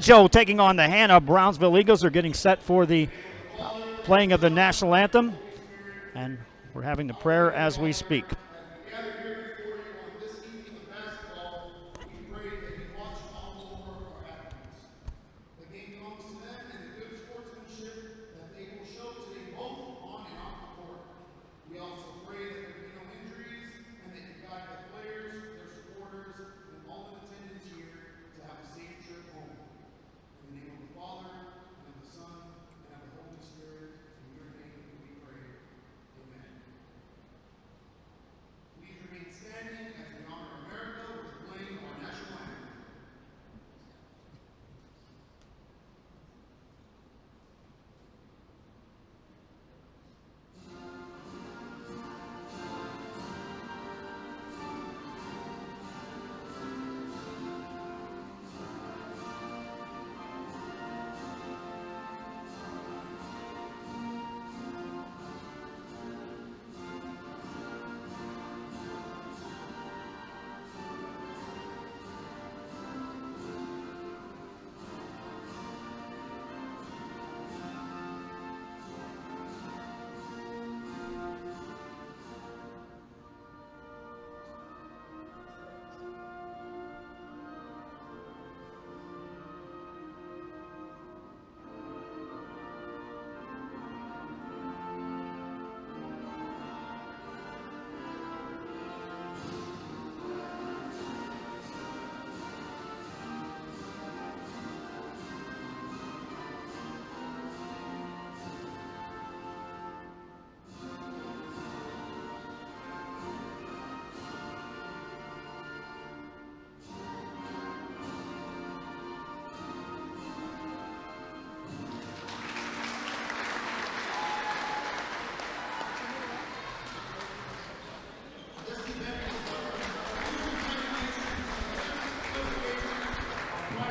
Joe taking on the Hanna Brownsville Eagles. They're getting set for the playing of the national anthem, and we're having the prayer as we speak.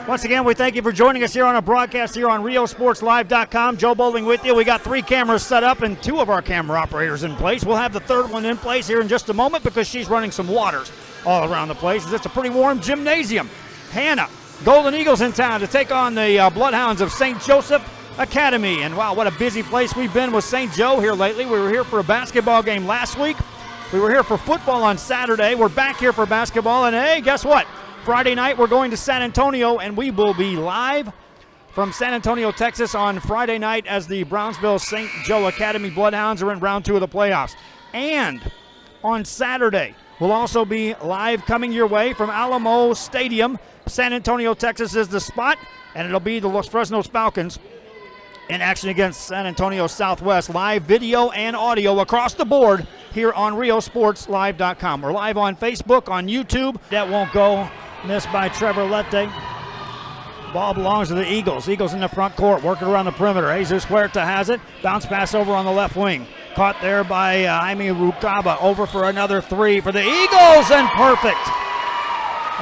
Once again, we thank you for joining us here on a broadcast here on RioSportsLive.com. Joe Bowling with you. We got 3 cameras set up and 2 of our camera operators in place. We'll have the 3rd one in place here in just a moment because she's running some waters all around the place. It's a pretty warm gymnasium. Hanna, Golden Eagles in town to take on the Bloodhounds of St. Joseph Academy. And wow, what a busy place we've been with St. Joe here lately. We were here for a basketball game last week. We were here for football on Saturday. We're back here for basketball. And hey, guess what? Friday night, we're going to San Antonio, and we will be live from San Antonio, Texas on Friday night as the Brownsville St. Joe Academy Bloodhounds are in round 2 of the playoffs. And on Saturday, we'll also be live coming your way from Alamo Stadium. San Antonio, Texas is the spot, and it'll be the Los Fresnos Falcons in action against San Antonio Southwest. Live video and audio across the board here on RioSportsLive.com. We're live on Facebook, on YouTube. That won't go. Missed by Trevor Lette. Ball belongs to the Eagles. Eagles in the front court, working around the perimeter. Jesus Huerta has it. Bounce pass over on the left wing. Caught there by Jaime Rucaba. Over for another 3 for the Eagles, and perfect.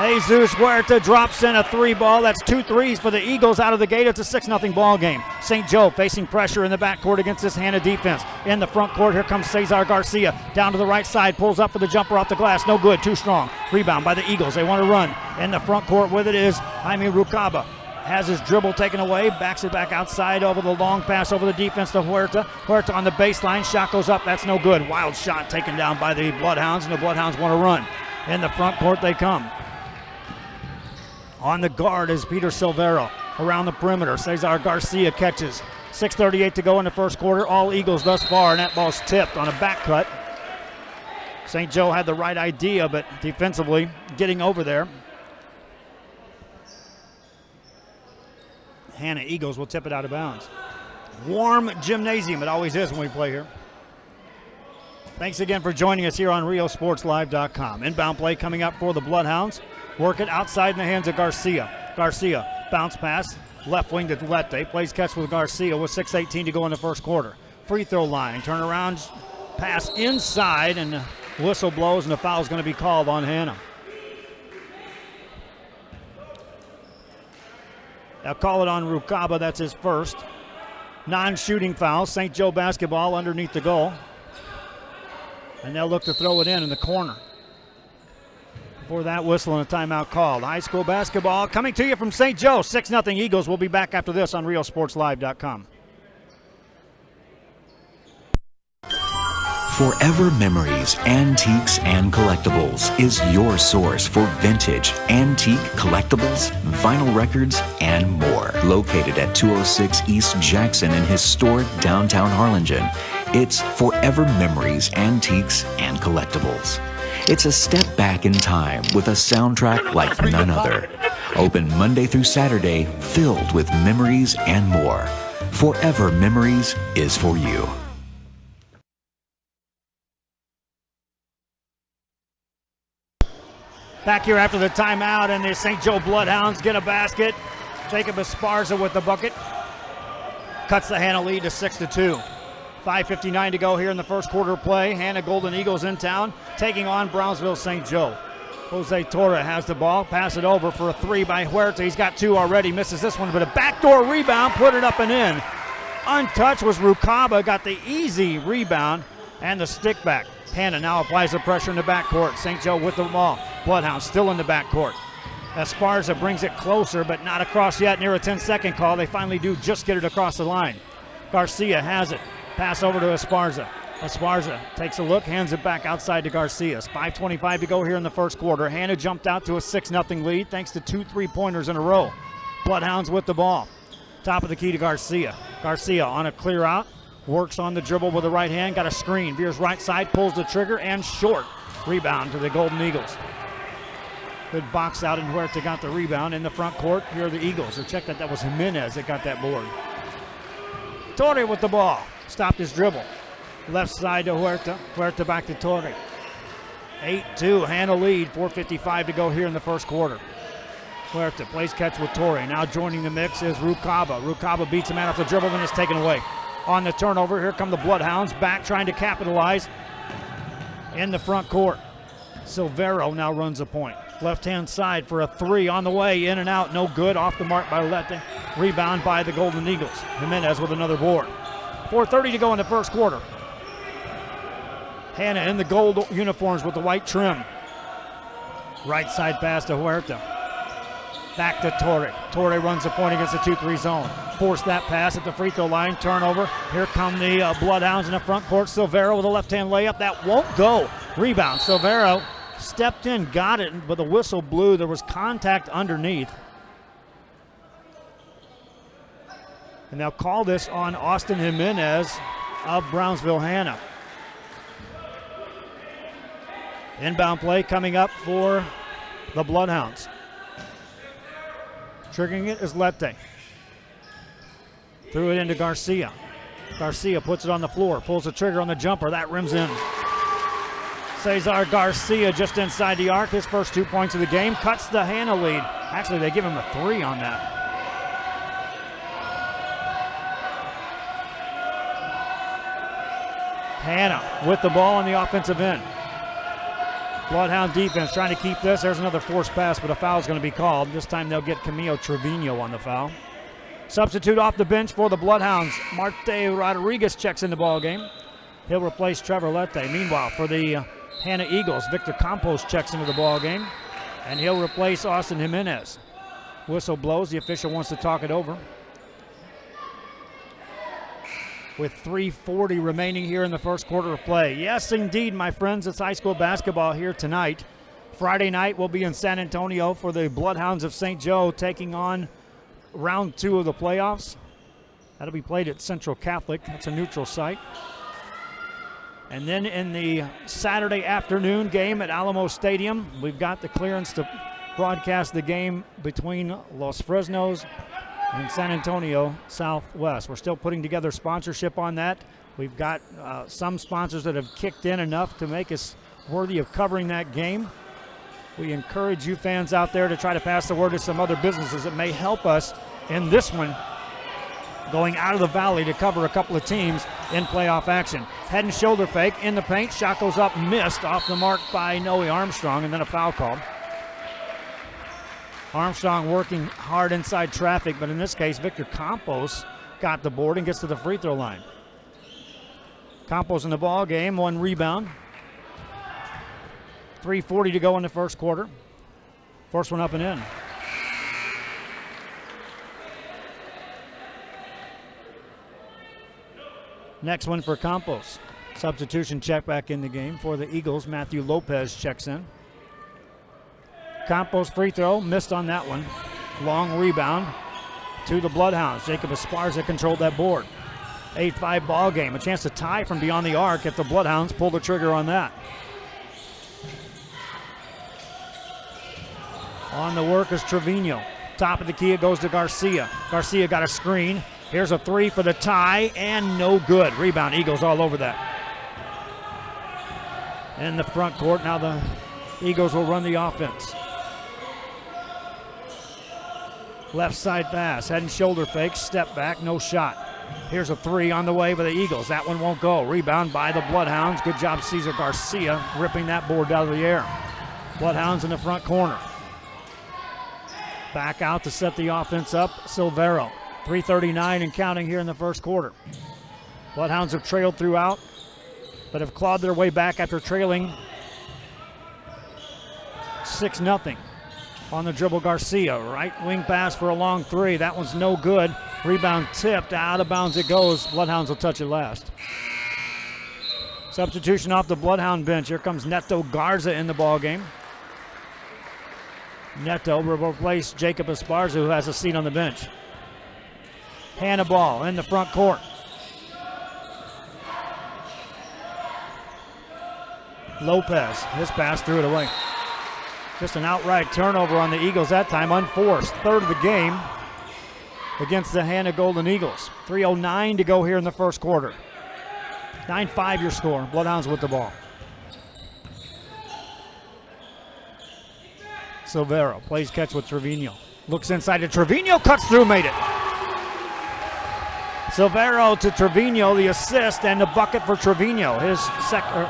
Jesus Huerta drops in a 3 ball. That's 2 threes for the Eagles out of the gate. It's a 6-0 ball game. St. Joe facing pressure in the backcourt against this Hanna defense. In the front court, here comes Cesar Garcia. Down to the right side, pulls up for the jumper off the glass. No good, too strong. Rebound by the Eagles. They want to run. In the front court with it is Jaime Rucaba. Has his dribble taken away, backs it back outside over the long pass over the defense to Huerta. Huerta on the baseline, shot goes up, that's no good. Wild shot taken down by the Bloodhounds, and the Bloodhounds want to run. In the front court they come. On the guard is Peter Silvero. Around the perimeter, Cesar Garcia catches. 6:38 to go in the first quarter. All Eagles thus far, and that ball's tipped on a back cut. St. Joe had the right idea, but defensively getting over there. Hanna Eagles will tip it out of bounds. Warm gymnasium, it always is when we play here. Thanks again for joining us here on RioSportsLive.com. Inbound play coming up for the Bloodhounds. Work it outside in the hands of Garcia. Garcia, bounce pass, left wing to Lette. Plays catch with Garcia with 6:18 to go in the first quarter. Free throw line, turn around, pass inside, and the whistle blows, and the foul is going to be called on Hanna. They'll call it on Rucaba, that's his first. Non-shooting foul, St. Joe basketball underneath the goal. And they'll look to throw it in the corner. for that whistle and a timeout called. High school basketball coming to you from St. Joe. 6-0 Eagles. We'll be back after this on RealSportsLive.com. Forever Memories, Antiques, and Collectibles is your source for vintage, antique, collectibles, vinyl records, and more. Located at 206 East Jackson in historic downtown Harlingen, it's Forever Memories, Antiques, and Collectibles. It's a step back in time with a soundtrack like none other. Open Monday through Saturday, filled with memories and more. Forever Memories is for you. Back here after the timeout, and the St. Joe Bloodhounds get a basket. Jacob Esparza with the bucket. Cuts the Hanna lead to 6-2. 5:59 to go here in the first quarter of play. Hanna Golden Eagles in town, taking on Brownsville St. Joe. Jose Torre has the ball. Pass it over for a three by Huerta. He's got two already. Misses this one, but a backdoor rebound. Put it up and in. Untouched was Rukaba. Got the easy rebound and the stick back. Hanna now applies the pressure in the backcourt. St. Joe with the ball. Bloodhounds still in the backcourt. Esparza brings it closer, but not across yet. Near a 10-second call. They finally do just get it across the line. Garcia has it. Pass over to Esparza. Esparza takes a look, hands it back outside to Garcia. 5:25 to go here in the first quarter. Hanna jumped out to a 6-0 lead thanks to 2 3-pointers in a row. Bloodhounds with the ball. Top of the key to Garcia. Garcia on a clear out. Works on the dribble with the right hand. Got a screen. Veers right side, pulls the trigger, and short. Rebound to the Golden Eagles. Good box out, and Huerta got the rebound in the front court. Here are the Eagles. So check that was Jimenez that got that board. Torre with the ball. Stopped his dribble. Left side to Huerta. Huerta back to Torre. 8-2, Hanna lead. 4:55 to go here in the first quarter. Huerta plays catch with Torre. Now joining the mix is Rukaba. Rukaba beats a man off the dribble and is taken away. On the turnover, here come the Bloodhounds back trying to capitalize in the front court. Silvero now runs a point. Left-hand side for a three on the way, in and out, no good. Off the mark by Lette. Rebound by the Golden Eagles. Jimenez with another board. 4:30 to go in the first quarter. Hanna in the gold uniforms with the white trim. Right side pass to Huerta. Back to Torre. Torre runs a point against the 2-3 zone. Forced that pass at the free throw line. Turnover. Here come the Bloodhounds in the front court. Silvero with a left-hand layup. That won't go. Rebound. Silvero stepped in, got it, but the whistle blew. There was contact underneath. And they'll call this on Austin Jimenez of Brownsville Hanna. Inbound play coming up for the Bloodhounds. Triggering it is Lette. Threw it into Garcia. Garcia puts it on the floor, pulls the trigger on the jumper. That rims in. Cesar Garcia just inside the arc. His first 2 points of the game. Cuts the Hanna lead. Actually, they give him a three on that. Hanna with the ball on the offensive end. Bloodhound defense trying to keep this. There's another forced pass, but a foul is going to be called. This time they'll get Camilo Trevino on the foul. Substitute off the bench for the Bloodhounds. Marte Rodriguez checks in the ball game. He'll replace Trevor Lette. Meanwhile, for the Hanna Eagles, Victor Campos checks into the ball game, and he'll replace Austin Jimenez. Whistle blows. The official wants to talk it over. With 3:40 remaining here in the first quarter of play. Yes, indeed, my friends, it's high school basketball here tonight. Friday night we'll be in San Antonio for the Bloodhounds of St. Joe taking on round 2 of the playoffs. That'll be played at Central Catholic. That's a neutral site. And then in the Saturday afternoon game at Alamo Stadium, we've got the clearance to broadcast the game between Los Fresnos and San Antonio Southwest. We're still putting together sponsorship on that. We've got some sponsors that have kicked in enough to make us worthy of covering that game. We encourage you fans out there to try to pass the word to some other businesses that may help us in this one, going out of the valley to cover a couple of teams in playoff action. Head and shoulder fake in the paint. Shot goes up, missed, off the mark by Noe Armstrong, and then a foul call. Armstrong working hard inside traffic, but in this case, Victor Campos got the board and gets to the free throw line. Campos in the ball game, 1 rebound. 3:40 to go in the first quarter. First one up and in. Next one for Campos. Substitution check back in the game for the Eagles. Matthew Lopez checks in. Campos free throw, missed on that one. Long rebound to the Bloodhounds. Jacob Esparza controlled that board. 8-5 ball game. A chance to tie from beyond the arc if the Bloodhounds pull the trigger on that. On the work is Trevino. Top of the key, it goes to Garcia. Garcia got a screen. Here's a three for the tie, and no good. Rebound, Eagles all over that. In the front court, now the Eagles will run the offense. Left side pass, head and shoulder fake, step back, no shot. Here's a three on the way for the Eagles. That one won't go. Rebound by the Bloodhounds. Good job, Cesar Garcia, ripping that board out of the air. Bloodhounds in the front corner. Back out to set the offense up, Silvero. 3:39 and counting here in the first quarter. Bloodhounds have trailed throughout, but have clawed their way back after trailing 6-0. On the dribble, Garcia. Right wing pass for a long three. That one's no good. Rebound tipped. Out of bounds it goes. Bloodhounds will touch it last. Substitution off the Bloodhound bench. Here comes Neto Garza in the ball game. Neto will replace Jacob Esparza, who has a seat on the bench. Hanna ball in the front court. Lopez, his pass threw it away. Just an outright turnover on the Eagles that time, unforced. Third of the game against the Hanna Golden Eagles. 3:09 to go here in the first quarter. 9-5 your score. Bloodhounds with the ball. Silvero plays catch with Trevino. Looks inside to Trevino, cuts through, made it. Silvero to Trevino, the assist and the bucket for Trevino. His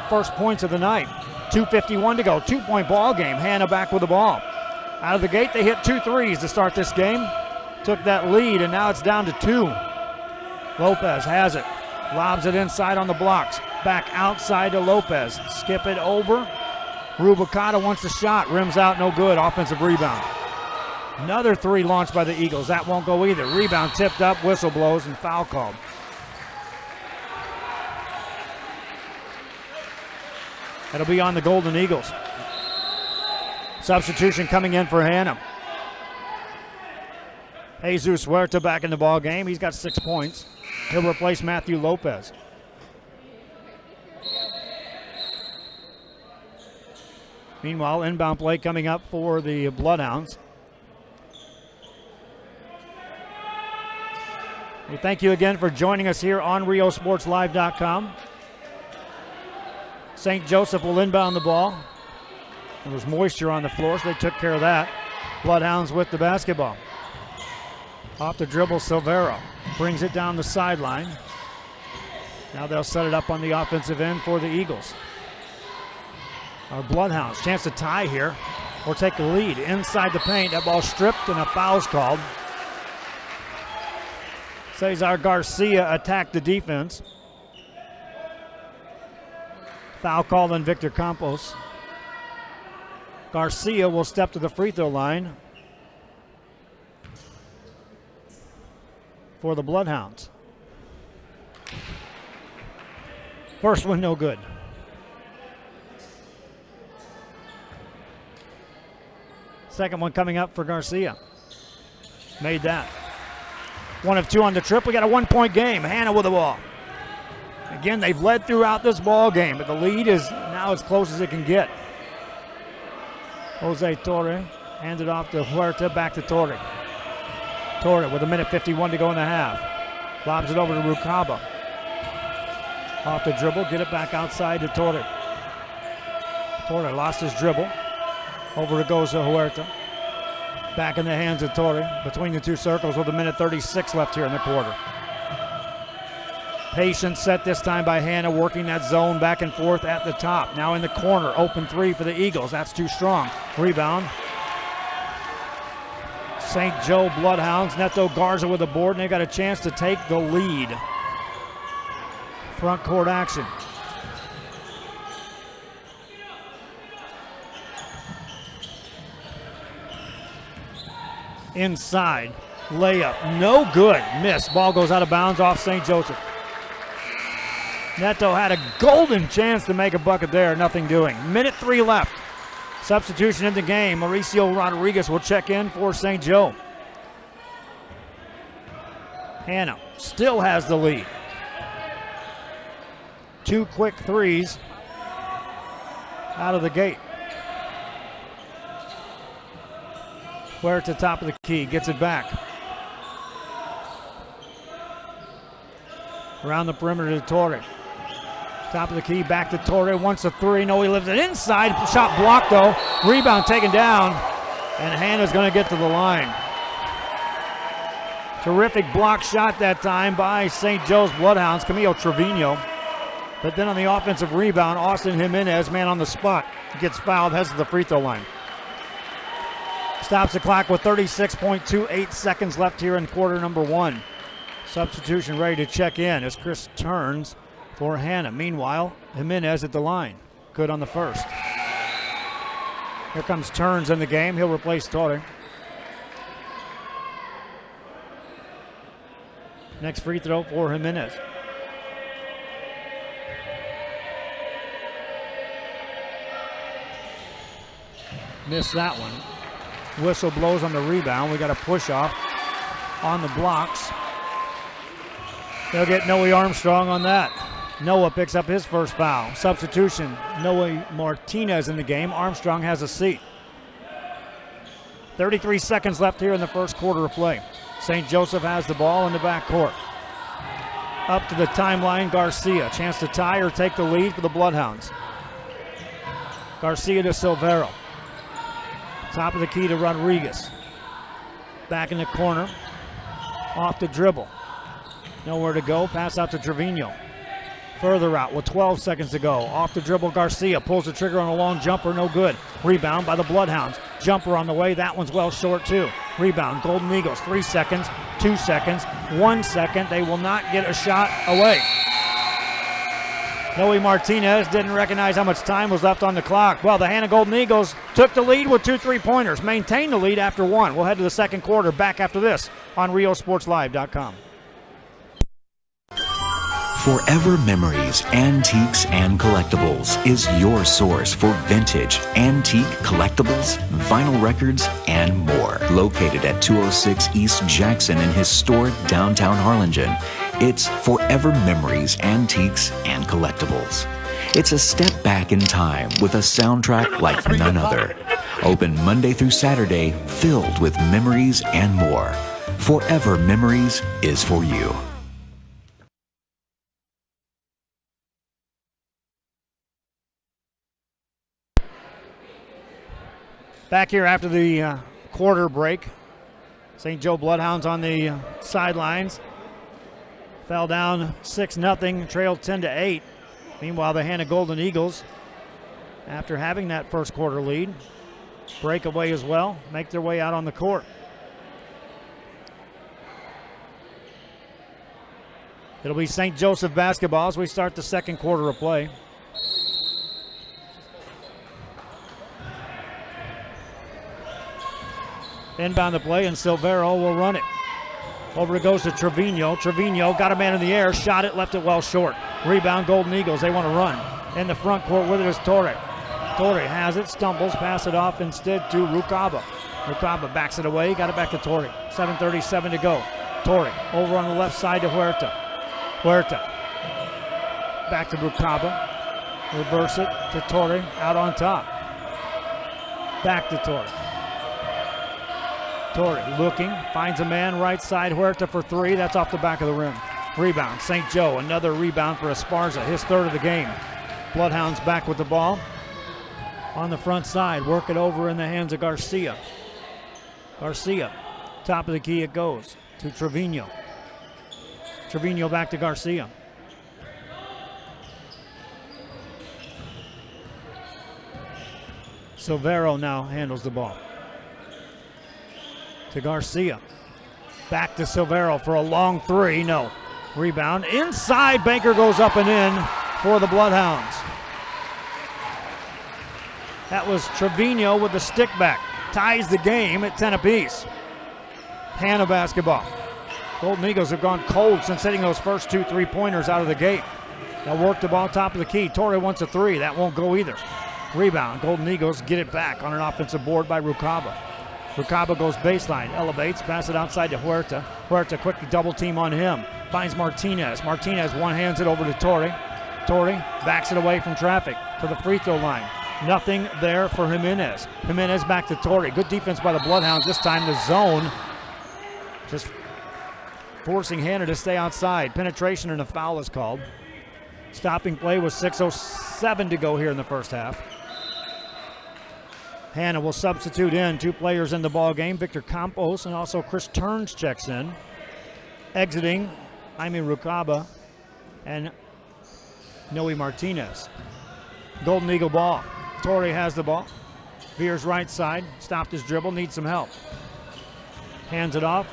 first points of the night. 2:51 to go, 2-point ball game. Hanna back with the ball. Out of the gate, they hit 2 threes to start this game. Took that lead, and now it's down to 2. Lopez has it. Lobs it inside on the blocks. Back outside to Lopez. Skip it over. Rubicata wants the shot. Rims out, no good. Offensive rebound. Another three launched by the Eagles. That won't go either. Rebound tipped up, whistle blows, and foul called. That'll be on the Golden Eagles. Substitution coming in for Hanna. Jesus Huerta back in the ball game. He's got 6 points. He'll replace Matthew Lopez. Meanwhile, inbound play coming up for the Bloodhounds. We thank you again for joining us here on RioSportsLive.com. St. Joseph will inbound the ball. There was moisture on the floor, so they took care of that. Bloodhounds with the basketball. Off the dribble, Silvero brings it down the sideline. Now they'll set it up on the offensive end for the Eagles. Our Bloodhounds, chance to tie here or take the lead inside the paint. That ball stripped and a foul's called. Cesar Garcia attacked the defense. Foul called on Victor Campos. Garcia will step to the free throw line for the Bloodhounds. First one no good. Second one coming up for Garcia. Made that. 1 of 2 on the trip. We got a 1-point game. Hanna with the ball. Again, they've led throughout this ball game, but the lead is now as close as it can get. Jose Torre handed off to Huerta, back to Torre. Torre with 1:51 to go in the half. Lobs it over to Rucaba. Off the dribble, get it back outside to Torre. Torre lost his dribble. Over it goes to Huerta. Back in the hands of Torre between the two circles with 1:36 left here in the quarter. Patient set this time by Hanna, working that zone back and forth at the top. Now in the corner, open three for the Eagles. That's too strong. Rebound. St. Joe Bloodhounds, Neto Garza with the board, and they've got a chance to take the lead. Front court action. inside. Layup, no good. Miss. Ball goes out of bounds off St. Joseph. Neto had a golden chance to make a bucket there. Nothing doing. Minute 3 left. Substitution in the game. Mauricio Rodriguez will check in for St. Joe. Hanna still has the lead. 2 quick threes out of the gate. Huerta top of the key, gets it back. Around the perimeter to Torre. Top of the key, back to Torre, wants a 3, no, he lives it inside, shot blocked though. Rebound taken down, and Hanna's gonna get to the line. Terrific block shot that time by St. Joe's Bloodhounds, Camilo Trevino. But then on the offensive rebound, Austin Jimenez, man on the spot, gets fouled, heads to the free throw line. Stops the clock with 36.28 seconds left here in quarter number 1. Substitution ready to check in as Chris turns for Hanna. Meanwhile, Jimenez at the line. Good on the first. Here comes Turns in the game. He'll replace Torre. Next free throw for Jimenez. Missed that one. Whistle blows on the rebound. We got a push off on the blocks. They'll get Noe Armstrong on that. Noah picks up his first foul. Substitution, Noe Martinez in the game. Armstrong has a seat. 33 seconds left here in the first quarter of play. St. Joseph has the ball in the backcourt. Up to the timeline, Garcia. Chance to tie or take the lead for the Bloodhounds. Garcia to Silvero. Top of the key to Rodriguez. Back in the corner. Off the dribble. Nowhere to go. Pass out to Trevino. Further out with 12 seconds to go. Off the dribble, Garcia pulls the trigger on a long jumper. No good. Rebound by the Bloodhounds. Jumper on the way. That one's well short too. Rebound. Golden Eagles. 3 seconds. 2 seconds. 1 second. They will not get a shot away. Noe Martinez didn't recognize how much time was left on the clock. Well, the Hanna Golden Eagles took the lead with 2 3-pointers. Maintained the lead after 1. We'll head to the second quarter. Back after this on RioSportsLive.com. Forever Memories, Antiques, and Collectibles is your source for vintage, antique, collectibles, vinyl records, and more. Located at 206 East Jackson in historic downtown Harlingen, it's Forever Memories, Antiques, and Collectibles. It's a step back in time with a soundtrack like none other. Open Monday through Saturday, filled with memories and more. Forever Memories is for you. Back here after the quarter break. St. Joe Bloodhounds on the sidelines. Fell down 6-0, trailed 10-8. Meanwhile, the Hanna Golden Eagles, after having that first quarter lead, break away as well, make their way out on the court. It'll be St. Joseph basketball as we start the second quarter of play. Inbound the play, and Silvero will run it. Over it goes to Trevino. Trevino got a man in the air, shot it, left it well short. Rebound, Golden Eagles. They want to run. In the front court with it is Torre. Torre has it, stumbles, pass it off instead to Rucaba. Rucaba backs it away, got it back to Torre. 7:37 to go. Torre over on the left side to Huerta. Huerta back to Rucaba. Reverse it to Torre, out on top. Back to Torre. Torre looking, finds a man right side. Huerta for 3. That's off the back of the rim. Rebound, St. Joe. Another rebound for Esparza, his 3rd of the game. Bloodhounds back with the ball. On the front side, work it over in the hands of Garcia. Garcia, top of the key it goes to Trevino. Trevino back to Garcia. Silvero now handles the ball. To Garcia. Back to Silvero for a long 3. No. Rebound. Inside. Banker goes up and in for the Bloodhounds. That was Trevino with the stick back. Ties the game at 10 apiece. Hanna basketball. Golden Eagles have gone cold since hitting those first 2 3-pointers out of the gate. They'll work the ball top of the key. Torrey wants a 3. That won't go either. Rebound. Golden Eagles get it back on an offensive board by Rucaba. Rucaba goes baseline, elevates, pass it outside to Huerta. Huerta quickly double team on him. Finds Martinez. Martinez one-hands it over to Torrey. Torrey backs it away from traffic to the free throw line. Nothing there for Jimenez. Jimenez back to Torrey. Good defense by the Bloodhounds. This time the zone just forcing Hanna to stay outside. Penetration and a foul is called. Stopping play with 6:07 to go here in the first half. Hanna will substitute in 2 players in the ball game. Victor Campos and also Chris Turns checks in. Exiting, Jaime Rucaba and Noe Martinez. Golden Eagle ball. Torrey has the ball. Veers right side. Stopped his dribble. Needs some help. Hands it off.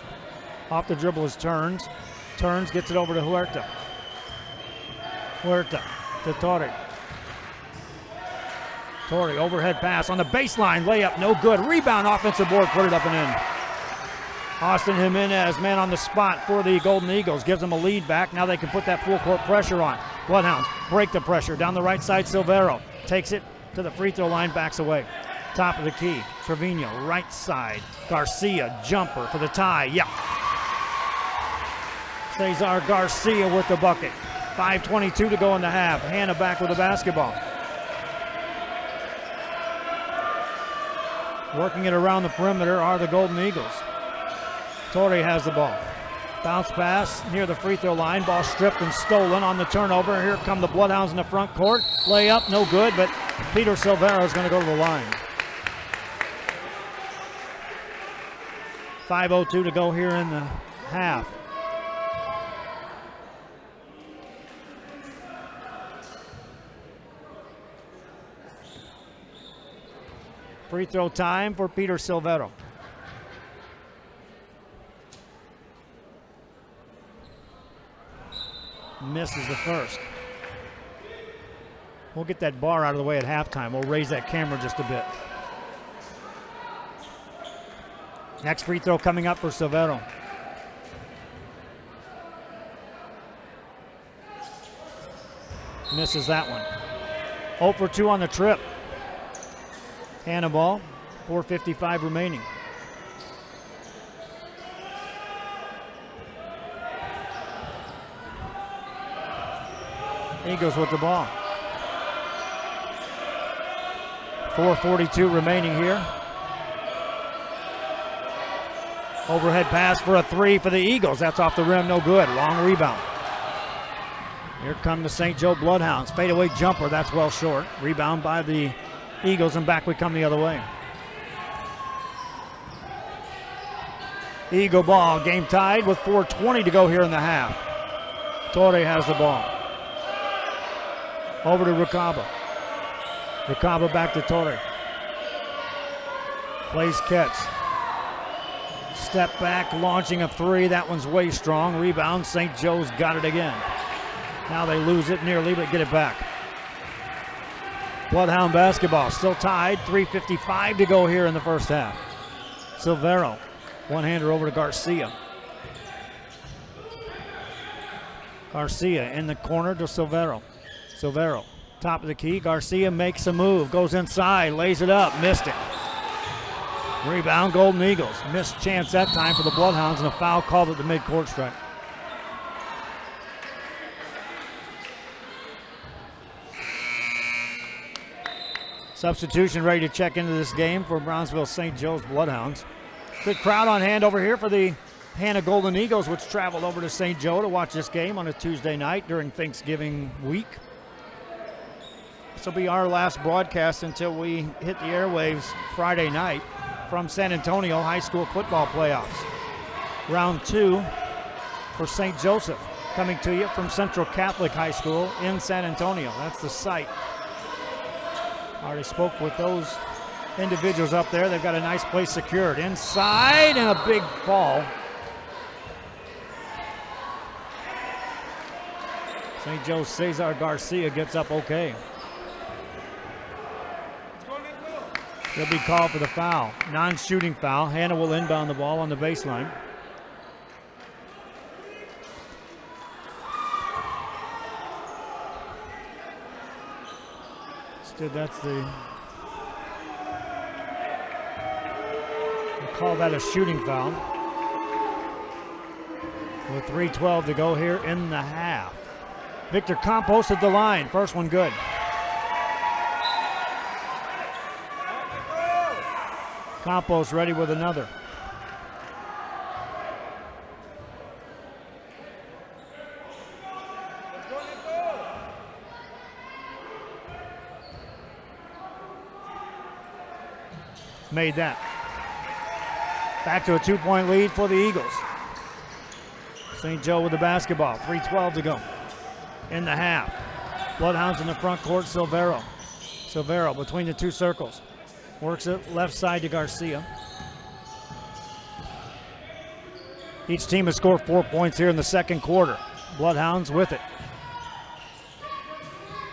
Off the dribble is Turns. Turns gets it over to Huerta. Huerta to Torrey. Torrey overhead pass on the baseline. Layup no good. Rebound offensive board. Put it up and in. Austin Jimenez, man on the spot for the Golden Eagles. Gives them a lead back. Now they can put that full court pressure on. Bloodhounds break the pressure. Down the right side, Silvero takes it to the free throw line, backs away. Top of the key, Trevino, right side. Garcia, jumper for the tie. Yeah. Cesar Garcia with the bucket. 5:22 to go in the half. Hanna back with the basketball. Working it around the perimeter are the Golden Eagles. Torrey has the ball. Bounce pass near the free throw line. Ball stripped and stolen on the turnover. Here come the Bloodhounds in the front court. Layup, no good, but Peter Silvero is going to go to the line. 5:02 to go here in the half. Free throw time for Peter Silvero. Misses the first. We'll get that bar out of the way at halftime. We'll raise that camera just a bit. Next free throw coming up for Silvero. Misses that one. 0 for 2 on the trip. Hanna ball, 4:55 remaining. Eagles with the ball. 4:42 remaining here. Overhead pass for a 3 for the Eagles. That's off the rim, no good. Long rebound. Here come the St. Joe Bloodhounds. Fadeaway jumper, that's well short. Rebound by the Eagles, and back we come the other way. Eagle ball, game tied with 4:20 to go here in the half. Torrey has the ball. Over to Rucaba. Rucaba back to Torrey. Plays catch. Step back, launching a 3. That one's way strong. Rebound, St. Joe's got it again. Now they lose it nearly, but get it back. Bloodhound basketball still tied. 3:55 to go here in the first half. Silvero, one-hander over to Garcia. Garcia in the corner to Silvero. Silvero, top of the key. Garcia makes a move, goes inside, lays it up, missed it. Rebound, Golden Eagles. Missed chance that time for the Bloodhounds, and a foul called at the mid-court strike. Substitution ready to check into this game for Brownsville St. Joe's Bloodhounds. Good crowd on hand over here for the Hanna Golden Eagles, which traveled over to St. Joe to watch this game on a Tuesday night during Thanksgiving week. This will be our last broadcast until we hit the airwaves Friday night from San Antonio high school football playoffs. Round 2 for St. Joseph, coming to you from Central Catholic High School in San Antonio. That's the site. Already spoke with those individuals up there. They've got a nice place secured. Inside, and a big fall. St. Joe's Cesar Garcia gets up okay. He'll be called for the foul. Non-shooting foul. Hanna will inbound the ball on the baseline. Understood that's the, we'll call that a shooting foul. With 3:12 to go here in the half. Victor Campos at the line. First one good. Campos ready with another. Made that. Back to a 2-point lead for the Eagles. St. Joe with the basketball. 3:12 to go in the half. Bloodhounds in the front court. Silvero between the two circles. Works it left side to Garcia. Each team has scored 4 points here in the second quarter. Bloodhounds with it.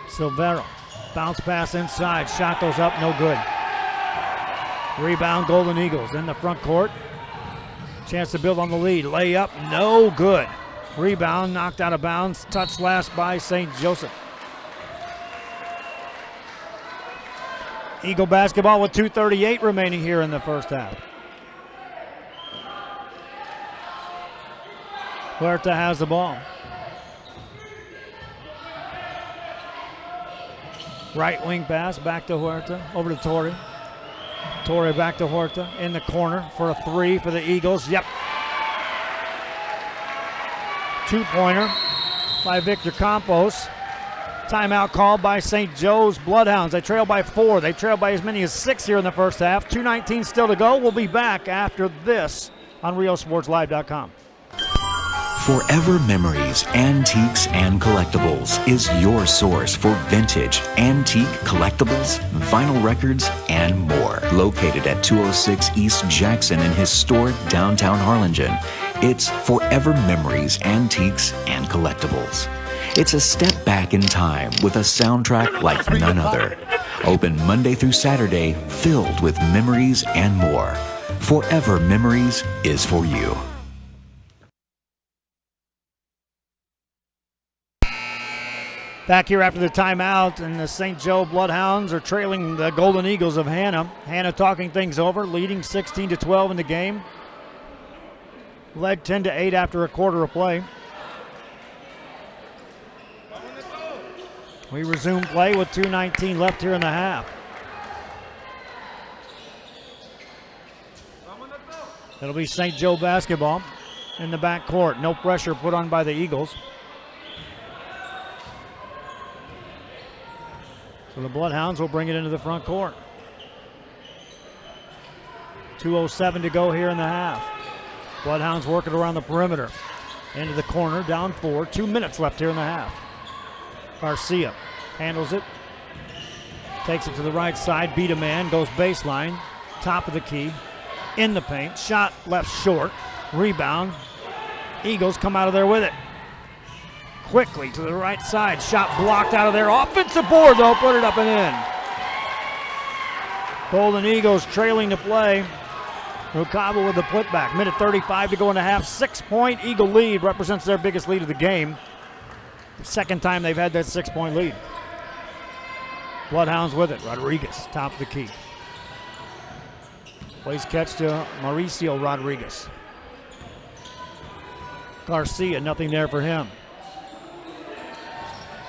Silvero. Bounce pass inside. Shot goes up. No good. Rebound Golden Eagles in the front court. Chance to build on the lead. Layup, no good. Rebound knocked out of bounds. Touched last by St. Joseph. Eagle basketball with 2:38 remaining here in the first half. Huerta has the ball. Right wing pass back to Huerta. Over to Torrey. Torrey back to Huerta in the corner for a three for the Eagles. Yep. Two-pointer by Victor Campos. Timeout called by St. Joe's Bloodhounds. They trail by 4. They trail by as many as 6 here in the first half. 2:19 still to go. We'll be back after this on RioSportsLive.com. Forever Memories, Antiques, and Collectibles is your source for vintage, antique collectibles, vinyl records, and more. Located at 206 East Jackson in historic downtown Harlingen, it's Forever Memories, Antiques, and Collectibles. It's a step back in time with a soundtrack like none other. Open Monday through Saturday, filled with memories and more. Forever Memories is for you. Back here after the timeout, and the St. Joe Bloodhounds are trailing the Golden Eagles of Hanna. Hanna talking things over, leading 16-12 in the game. Led 10-8 after a quarter of play. We resume play with 2:19 left here in the half. It'll be St. Joe basketball in the back court. No pressure put on by the Eagles. So the Bloodhounds will bring it into the front court. 2:07 to go here in the half. Bloodhounds working around the perimeter. Into the corner, down 4. 2 minutes left here in the half. Garcia handles it. Takes it to the right side, beat a man, goes baseline. Top of the key, in the paint. Shot left short. Rebound. Eagles come out of there with it. Quickly to the right side. Shot blocked out of there. Offensive board, though. Put it up and in. Golden Eagles trailing to play. Rucaba with the putback. Minute 35 to go in the half. 6-point Eagle lead. Represents their biggest lead of the game. Second time they've had that 6-point lead. Bloodhounds with it. Rodriguez, top of the key. Plays catch to Mauricio Rodriguez. Garcia, nothing there for him.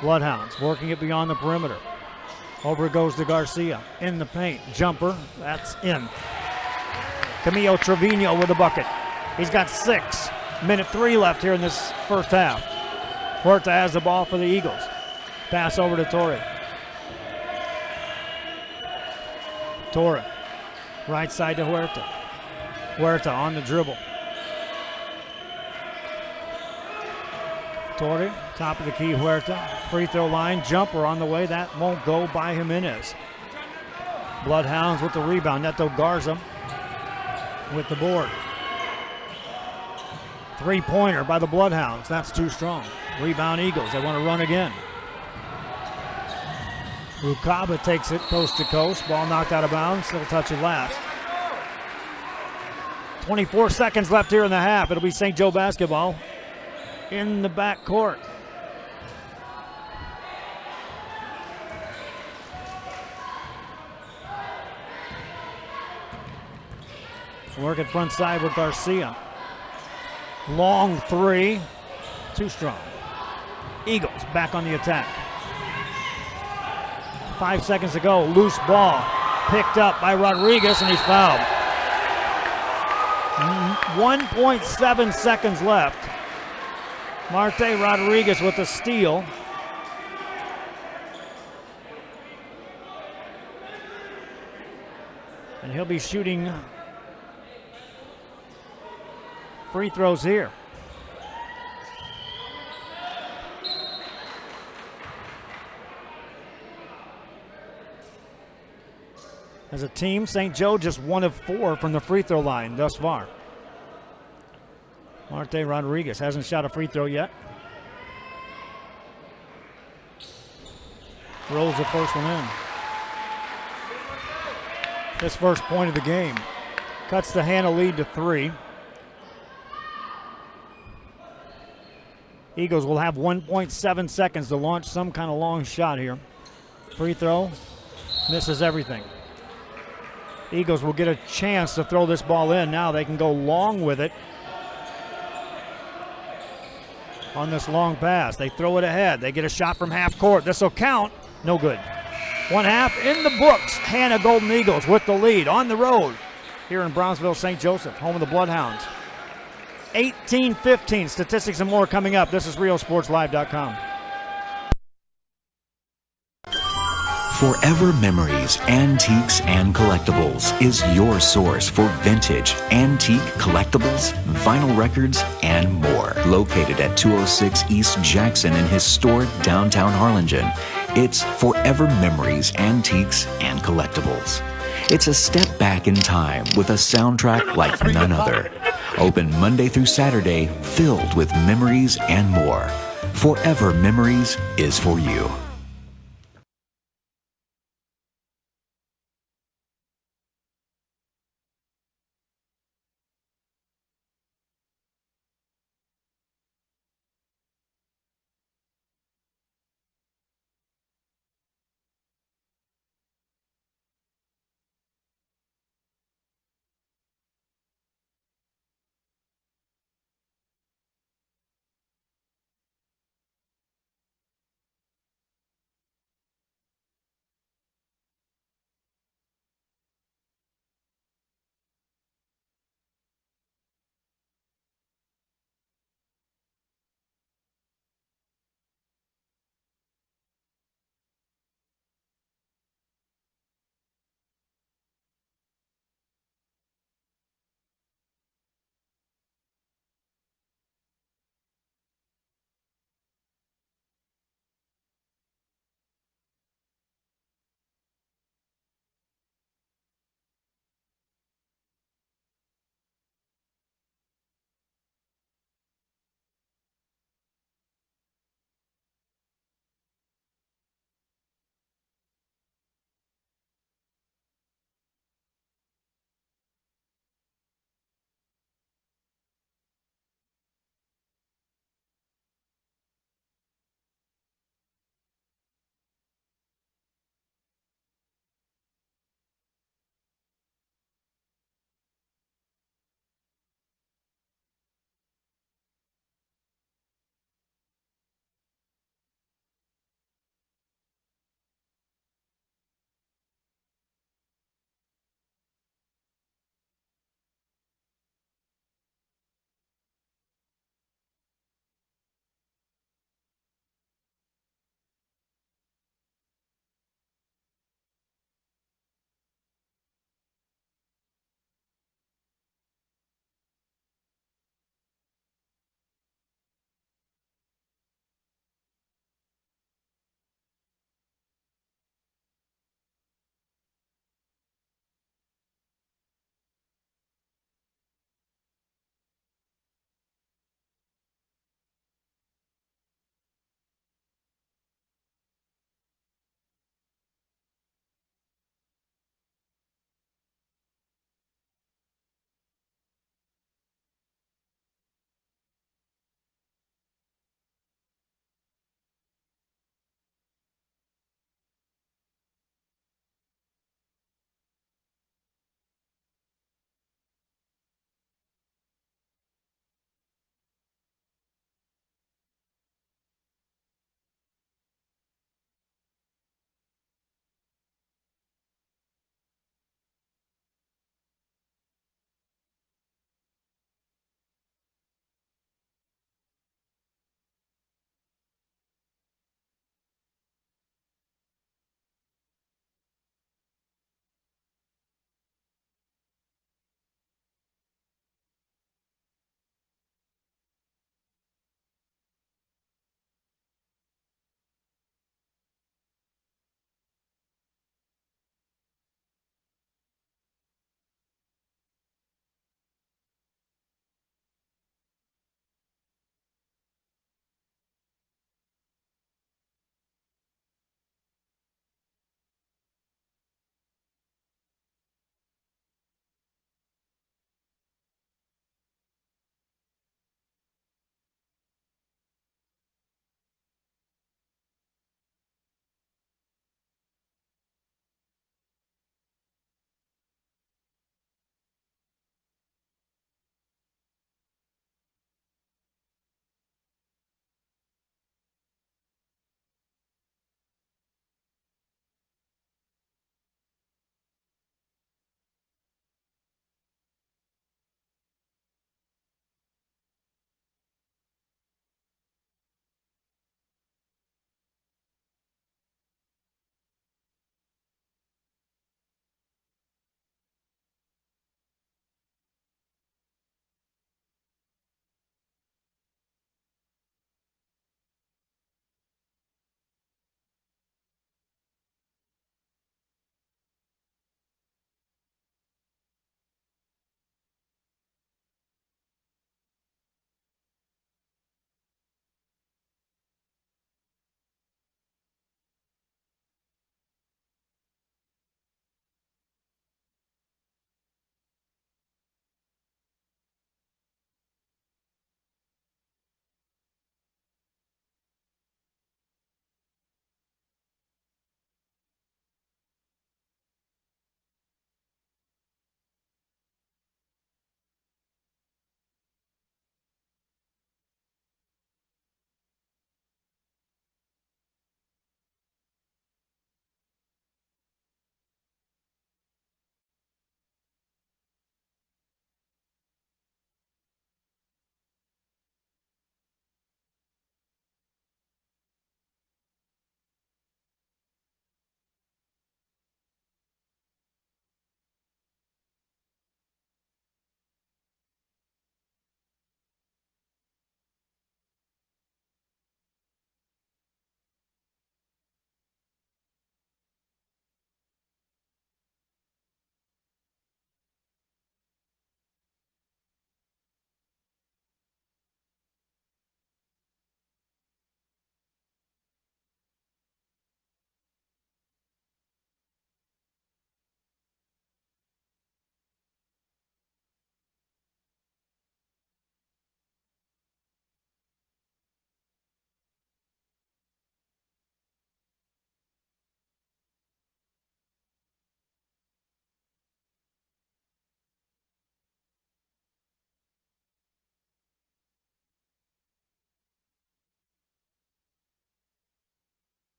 Bloodhounds working it beyond the perimeter. Over it goes to Garcia. In the paint. Jumper. That's in. Camilo Trevino with a bucket. He's got 6. Minute 3 left here in this first half. Huerta has the ball for the Eagles. Pass over to Torrey. Torrey. Right side to Huerta. Huerta on the dribble. Torrey, top of the key, Huerta. Free throw line, jumper on the way. That won't go by Jimenez. Bloodhounds with the rebound. Neto Garza with the board. 3-pointer by the Bloodhounds. That's too strong. Rebound Eagles. They want to run again. Rucaba takes it coast to coast. Ball knocked out of bounds. He'll touch it last. 24 seconds left here in the half. It'll be St. Joe basketball in the back court. Work at front side with Garcia. Long three. Too strong. Eagles back on the attack. 5 seconds to go. Loose ball. Picked up by Rodriguez, and he's fouled. 1.7 seconds left. Marte Rodriguez with a steal. And he'll be shooting free throws here. As a team, St. Joe just 1 of 4 from the free throw line thus far. Marte Rodriguez hasn't shot a free throw yet. Rolls the first one in. His first point of the game. Cuts the Hanna lead to 3. Eagles will have 1.7 seconds to launch some kind of long shot here. Free throw, misses everything. Eagles will get a chance to throw this ball in. Now they can go long with it on this long pass. They throw it ahead. They get a shot from half court. This will count. No good. 1 half in the books. Hanna Golden Eagles with the lead on the road here in Brownsville, St. Joseph, home of the Bloodhounds. 18-15. Statistics and more coming up. This is RealSportsLive.com. Forever Memories, Antiques, and Collectibles is your source for vintage, antique, collectibles, vinyl records, and more. Located at 206 East Jackson in historic downtown Harlingen, it's Forever Memories, Antiques, and Collectibles. It's a step back in time with a soundtrack like none other. Open Monday through Saturday, filled with memories and more. Forever Memories is for you.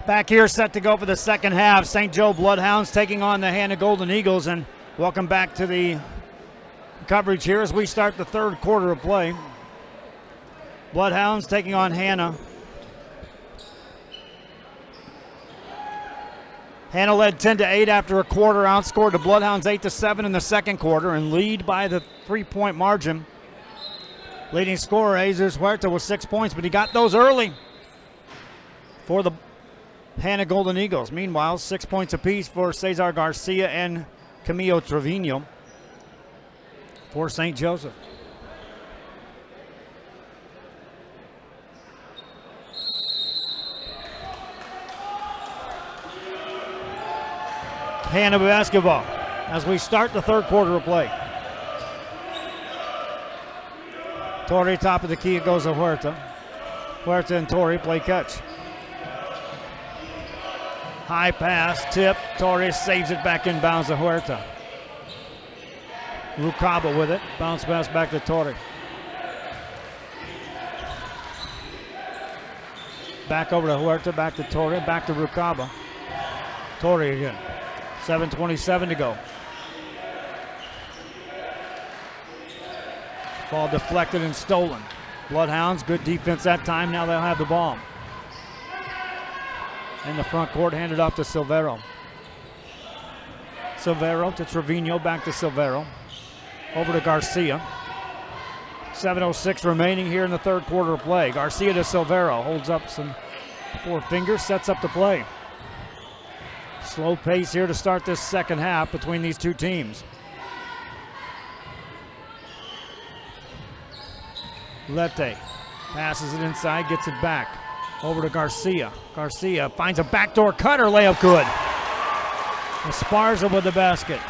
Back here set to go for the second half. St. Joe Bloodhounds taking on the Hanna Golden Eagles, and welcome back to the coverage here as we start the third quarter of play. Bloodhounds taking on Hanna. Hanna led 10-8 after a quarter, outscored the Bloodhounds 8-7 in the second quarter, and lead by the 3-point margin. Leading scorer Jesus Huerta with 6 points, but he got those early for the Hanna Golden Eagles. Meanwhile, 6 points apiece for Cesar Garcia and Camilo Trevino for St. Joseph. Hanna basketball as we start the third quarter of play. Torrey top of the key, it goes to Huerta. Huerta and Torrey play catch. High pass, tip. Torres saves it back in bounds to Huerta. Rucaba with it. Bounce pass back to Torre. Back over to Huerta, back to Torre, back to Rucaba. Torre again. 7:27 to go. Ball deflected and stolen. Bloodhounds, good defense that time. Now they'll have the ball. In the front court, handed off to Silvero. Silvero to Trevino, back to Silvero. Over to Garcia. 7:06 remaining here in the third quarter of play. Garcia to Silvero, holds up some four fingers, sets up the play. Slow pace here to start this second half between these two teams. Lete passes it inside, gets it back. Over to Garcia. Garcia finds a backdoor cutter, layup good. Esparza with the basket.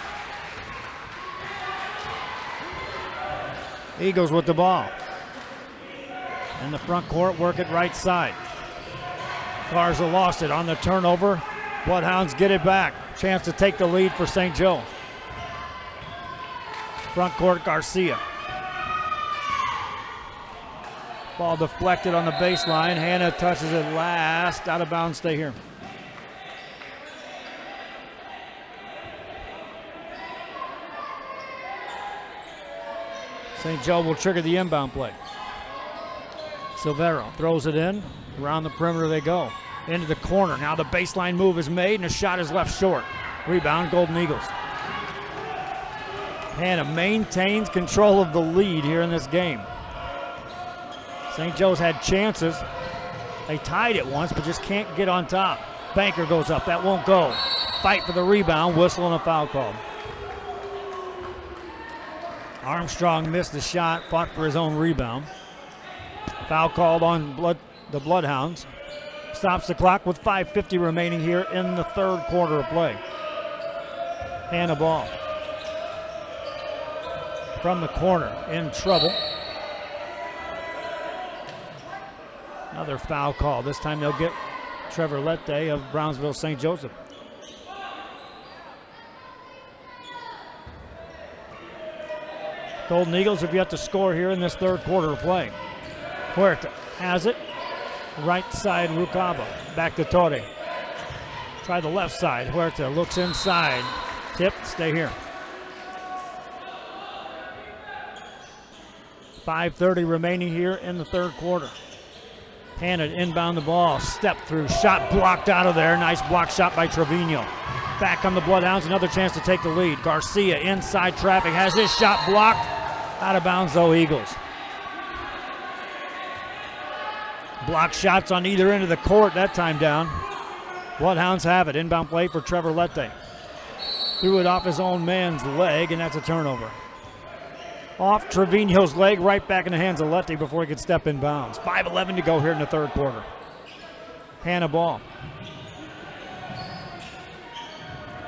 Eagles with the ball. In the front court, work it right side. Garza lost it on the turnover. Bloodhounds get it back. Chance to take the lead for St. Joe. Front court, Garcia. Ball deflected on the baseline. Hanna touches it last. Out of bounds, stay here. St. Joe will trigger the inbound play. Silvero throws it in. Around the perimeter they go. Into the corner. Now the baseline move is made and a shot is left short. Rebound, Golden Eagles. Hanna maintains control of the lead here in this game. St. Joe's had chances. They tied it once, but just can't get on top. Banker goes up. That won't go. Fight for the rebound. Whistle and a foul call. Armstrong missed the shot. Fought for his own rebound. Foul called on the Bloodhounds. Stops the clock with 5:50 remaining here in the third quarter of play. Hanna ball. From the corner. In trouble. Another foul call. This time they'll get Trevor Lette of Brownsville St. Joseph. Golden Eagles have yet to score here in this third quarter of play. Huerta has it. Right side, Rucaba. Back to Torre. Try the left side. Huerta looks inside. Tip, stay here. 5:30 remaining here in the third quarter. Hanna inbound the ball, step through, shot blocked out of there. Nice block shot by Trevino. Back on the Bloodhounds, another chance to take the lead. Garcia inside traffic, has his shot blocked. Out of bounds though, Eagles. Block shots on either end of the court that time down. Bloodhounds have it, inbound play for Trevor Lette. Threw it off his own man's leg, and that's a turnover. Off Trevino's leg, right back in the hands of Lette before he could step in bounds. 5:11 to go here in the third quarter. Hanna ball.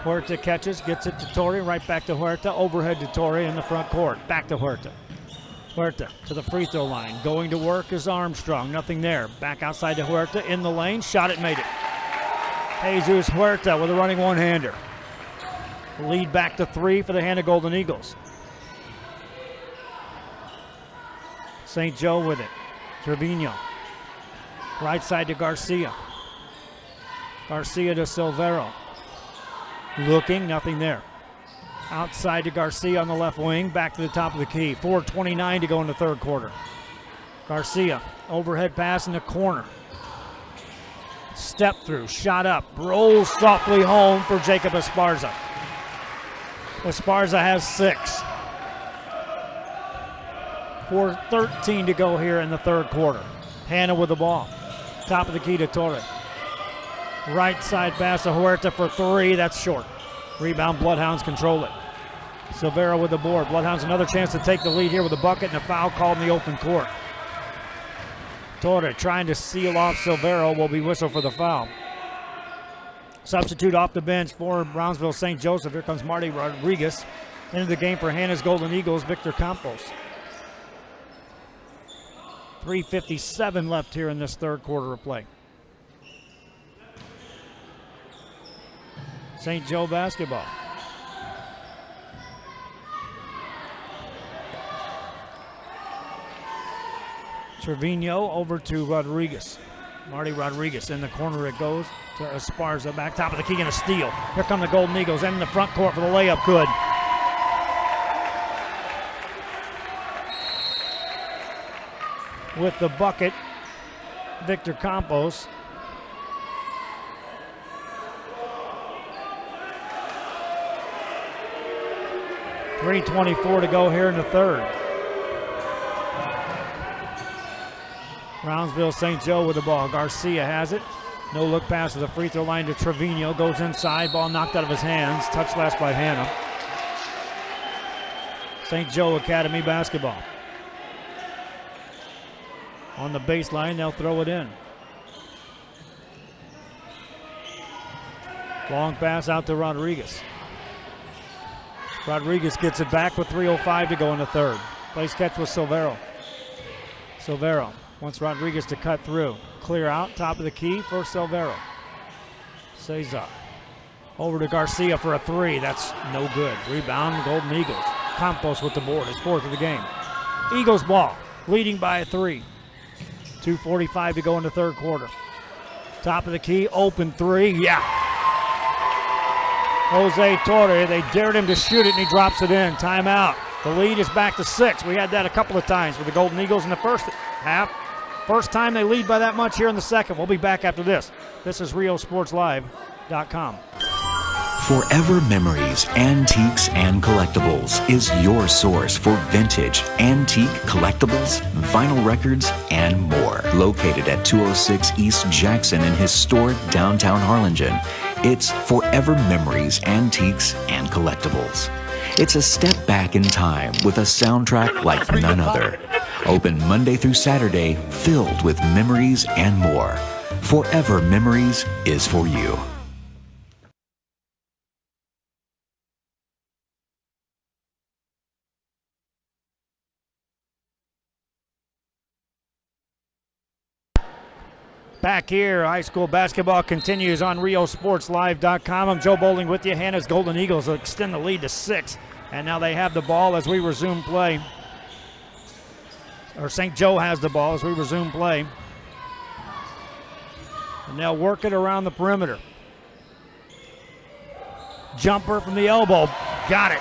Huerta catches, gets it to Torre, right back to Huerta, overhead to Torre in the front court. Back to Huerta. Huerta to the free throw line. Going to work is Armstrong, nothing there. Back outside to Huerta, in the lane, shot it, made it. Jesus Huerta with a running one-hander. Lead back to 3 for the Hanna Golden Eagles. St. Joe with it. Trevino. Right side to Garcia. Garcia to Silvero. Looking, nothing there. Outside to Garcia on the left wing, back to the top of the key. 4:29 to go in the third quarter. Garcia, overhead pass in the corner. Step through, shot up, rolls softly home for Jacob Esparza. Esparza has 6. 4:13 to go here in the third quarter. Hanna with the ball. Top of the key to Torre. Right side pass to Huerta for 3. That's short. Rebound, Bloodhounds control it. Silvero with the board. Bloodhounds another chance to take the lead here with a bucket and a foul called in the open court. Torre trying to seal off Silvero, will be whistled for the foul. Substitute off the bench for Brownsville St. Joseph. Here comes Marty Rodriguez. Into the game for Hanna's Golden Eagles, Victor Campos. 3:57 left here in this third quarter of play. St. Joe basketball. Trevino over to Rodriguez. Marty Rodriguez in the corner it goes to Esparza. Back top of the key and a steal. Here come the Golden Eagles in the front court for the layup. Good. With the bucket, Victor Campos. .324 to go here in the third. Brownsville St. Joe with the ball. Garcia has it. No look pass to the free throw line to Trevino. Goes inside. Ball knocked out of his hands. Touched last by Hanna. St. Joe Academy basketball. On the baseline, they'll throw it in. Long pass out to Rodriguez. Rodriguez gets it back with 3:05 to go in the third. Place catch with Silvero. Silvero wants Rodriguez to cut through. Clear out, top of the key for Silvero. Cesar. Over to Garcia for a 3. That's no good. Rebound, Golden Eagles. Campos with the board, his 4th of the game. Eagles ball, leading by a 3. 2:45 to go in the third quarter. Top of the key, open 3, yeah. Jose Torre, they dared him to shoot it and he drops it in. Timeout. The lead is back to 6. We had that a couple of times for the Golden Eagles in the first half. First time they lead by that much here in the second. We'll be back after this. This is RioSportsLive.com. Forever Memories, Antiques, and Collectibles is your source for vintage, antique, collectibles, vinyl records, and more. Located at 206 East Jackson in historic downtown Harlingen, it's Forever Memories, Antiques, and Collectibles. It's a step back in time with a soundtrack like none other. Open Monday through Saturday, filled with memories and more. Forever Memories is for you. Back here, high school basketball continues on RioSportsLive.com. I'm Joe Bowling with you. Hanna's Golden Eagles extend the lead to 6. And now they have the ball as we resume play. Or St. Joe has the ball as we resume play. And they'll work it around the perimeter. Jumper from the elbow. Got it.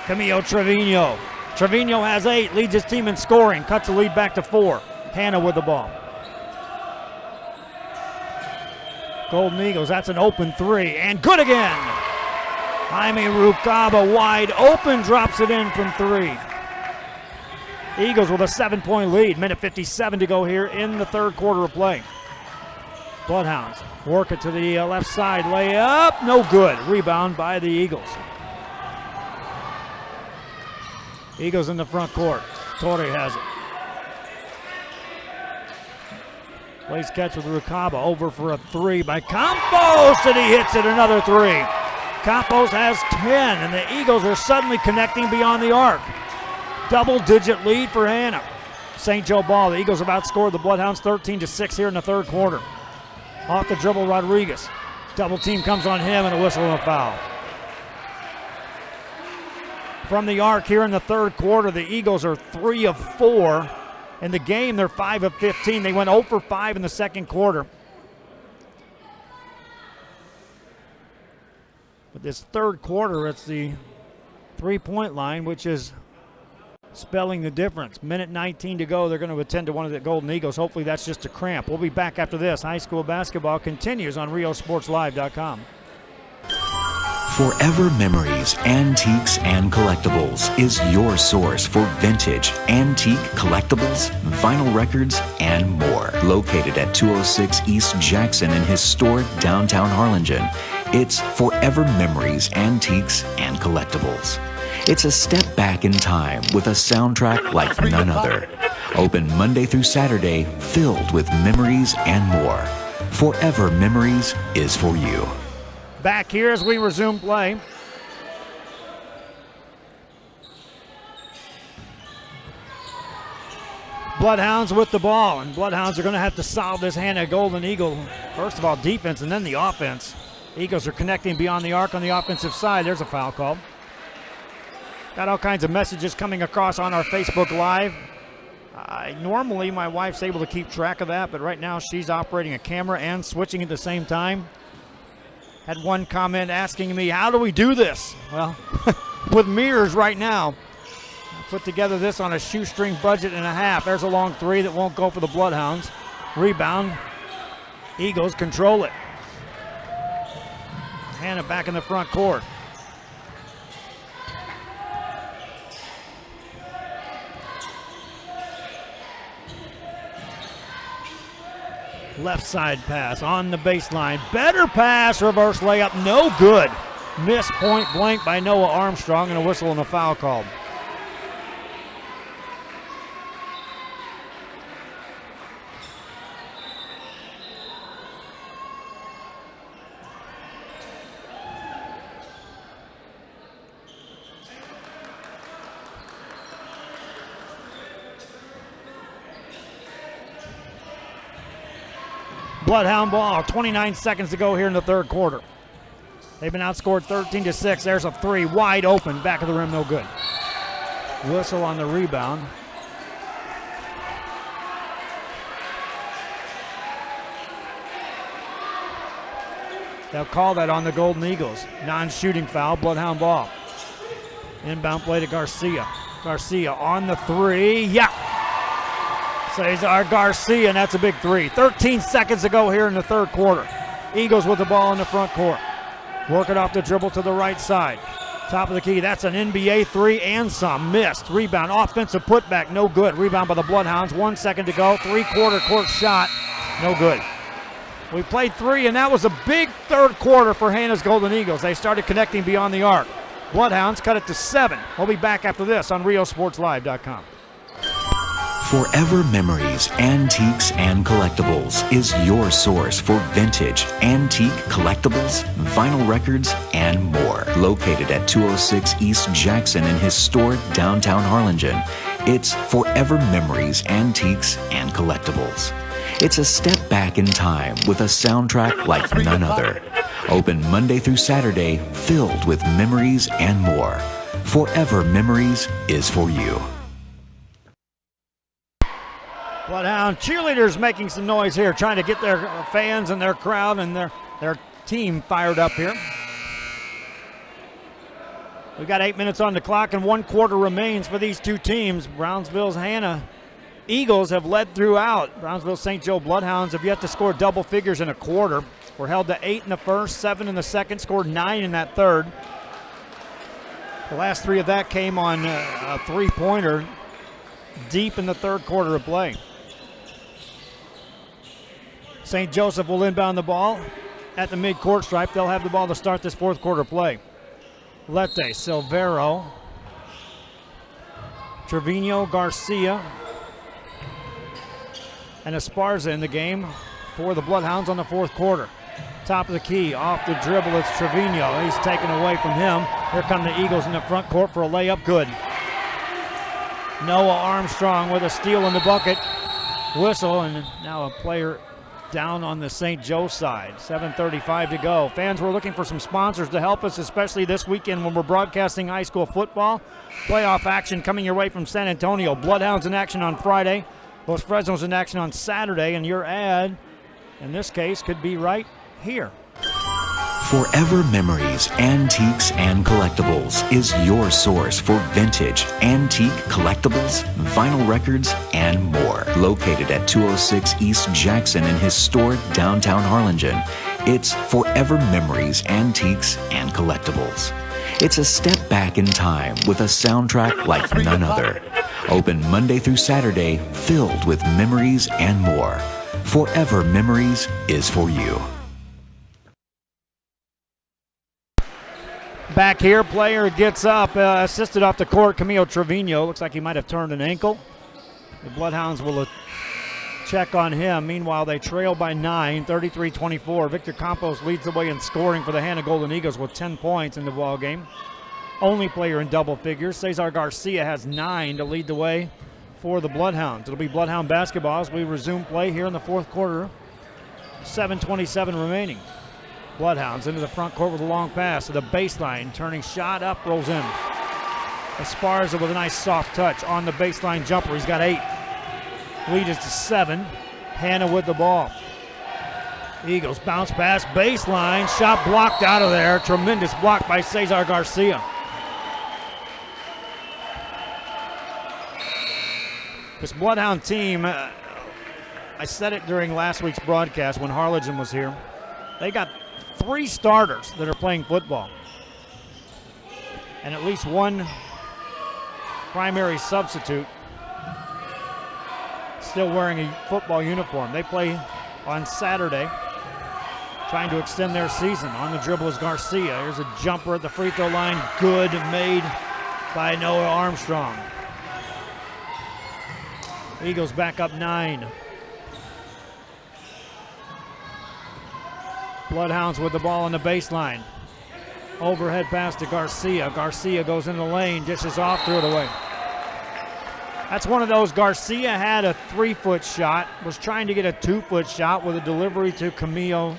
Camilo Trevino. Trevino has 8, leads his team in scoring. Cuts the lead back to 4. Hanna with the ball. Golden Eagles, that's an open 3, and good again. Jaime Rucaba wide open, drops it in from 3. Eagles with a 7-point lead, minute 57 to go here in the third quarter of play. Bloodhounds work it to the left side, layup, no good. Rebound by the Eagles. Eagles in the front court. Torre has it. Plays catch with Rucaba, over for a 3 by Campos, and he hits it, another 3. Campos has 10, and the Eagles are suddenly connecting beyond the arc. Double-digit lead for Hanna. St. Joe ball, the Eagles have outscored the Bloodhounds 13-6 here in the third quarter. Off the dribble, Rodriguez. Double team comes on him, and a whistle and a foul. From the arc here in the third quarter, the Eagles are 3 of 4. In the game, they're 5 of 15. They went 0 for 5 in the second quarter. this third quarter, it's the three-point line, which is spelling the difference. Minute 19 to go. They're going to attend to one of the Golden Eagles. Hopefully that's just a cramp. We'll be back after this. High school basketball continues on RioSportsLive.com. Forever Memories, Antiques, and Collectibles is your source for vintage, antique collectibles, vinyl records, and more. Located at 206 East Jackson in historic downtown Harlingen, it's Forever Memories, Antiques, and Collectibles. It's a step back in time with a soundtrack like none other. Open Monday through Saturday, filled with memories and more. Forever Memories is for you. Back here as we resume play. Bloodhounds with the ball, and Bloodhounds are going to have to solve this Hanna Golden Eagle. First of all, defense, and then the offense. Eagles are connecting beyond the arc on the offensive side. There's a foul call. Got all kinds of messages coming across on our Facebook Live. Normally, my wife's able to keep track of that, but right now she's operating a camera and switching at the same time. Had one comment asking me, how do we do this? Well, with mirrors right now. I put together this on a shoestring budget and a half. There's a long three that won't go for the Bloodhounds. Rebound. Eagles control it. Hanna back in the front court. Left side pass on the baseline. Better pass, reverse layup, no good. Missed point blank by Noah Armstrong, and a whistle and a foul called. Bloodhound ball, 29 seconds to go here in the third quarter. They've been outscored 13-6. There's a three, wide open, back of the rim, no good. Whistle on the rebound. They'll call that on the Golden Eagles. Non-shooting foul, Bloodhound ball. Inbound play to Garcia. Garcia on the three, yeah. Cesar Garcia, and that's a big three. 13 seconds to go here in the third quarter. Eagles with the ball in the front court. Working off the dribble to the right side. Top of the key, that's an NBA three and some. Missed. Rebound, offensive putback, no good. Rebound by the Bloodhounds, 1 second to go. Three-quarter court shot, no good. We played three, and that was a big third quarter for Hanna's Golden Eagles. They started connecting beyond the arc. Bloodhounds cut it to 7. We'll be back after this on RioSportsLive.com. Forever Memories, Antiques, and Collectibles is your source for vintage, antique collectibles, vinyl records, and more. Located at 206 East Jackson in historic downtown Harlingen, it's Forever Memories, Antiques, and Collectibles. It's a step back in time with a soundtrack like none other. Open Monday through Saturday, filled with memories and more. Forever Memories is for you. Bloodhound cheerleaders making some noise here, trying to get their fans and their crowd and their team fired up here. We've got 8 minutes on the clock and 1 quarter remains for these two teams. Brownsville's Hanna Eagles have led throughout. Brownsville St. Joe Bloodhounds have yet to score double figures in a quarter. Were held to 8 in the first, 7 in the second, scored 9 in that third. The last 3 of that came on a three-pointer deep in the third quarter of play. St. Joseph will inbound the ball at the mid-court stripe. They'll have the ball to start this fourth quarter play. Lete, Silvero, Trevino, Garcia, and Esparza in the game for the Bloodhounds on the fourth quarter. Top of the key, off the dribble, it's Trevino. He's taken away from him. Here come the Eagles in the front court for a layup, good. Noah Armstrong with a steal in the bucket. Whistle, and now a player down on the St. Joe side. 7:35 to go. Fans, we're looking for some sponsors to help us, especially this weekend when we're broadcasting high school football. Playoff action coming your way from San Antonio. Bloodhounds in action on Friday. Los Fresnos in action on Saturday, and your ad, in this case, could be right here. Forever Memories, Antiques, and Collectibles is your source for vintage, antique, collectibles, vinyl records, and more. Located at 206 East Jackson in historic downtown Harlingen, it's Forever Memories, Antiques, and Collectibles. It's a step back in time with a soundtrack like none other. Open Monday through Saturday, filled with memories and more. Forever Memories is for you. Back here, player gets up, assisted off the court, Camilo Trevino. Looks like he might have turned an ankle. The Bloodhounds will check on him. Meanwhile, they trail by 9, 33-24. Victor Campos leads the way in scoring for the Hanna Golden Eagles with 10 points in the ball game. Only player in double figures. Cesar Garcia has 9 to lead the way for the Bloodhounds. It'll be Bloodhound basketball as we resume play here in the fourth quarter. 7:27 remaining. Bloodhounds into the front court with a long pass to the baseline. Turning shot up, rolls in. Esparza with a nice soft touch on the baseline jumper. He's got 8. Lead is to 7. Hanna with the ball. Eagles bounce pass, baseline. Shot blocked out of there. Tremendous block by Cesar Garcia. This Bloodhound team, I said it during last week's broadcast when Harlingen was here. They got 3 starters that are playing football, and at least 1 primary substitute still wearing a football uniform. They play on Saturday, trying to extend their season. On the dribble is Garcia. Here's a jumper at the free throw line. Good, made by Noah Armstrong. Eagles back up 9. Bloodhounds with the ball on the baseline. Overhead pass to Garcia. Garcia goes in the lane, dishes off, threw it away. That's one of those. Garcia had a 3-foot shot, was trying to get a 2-foot shot with a delivery to Camilo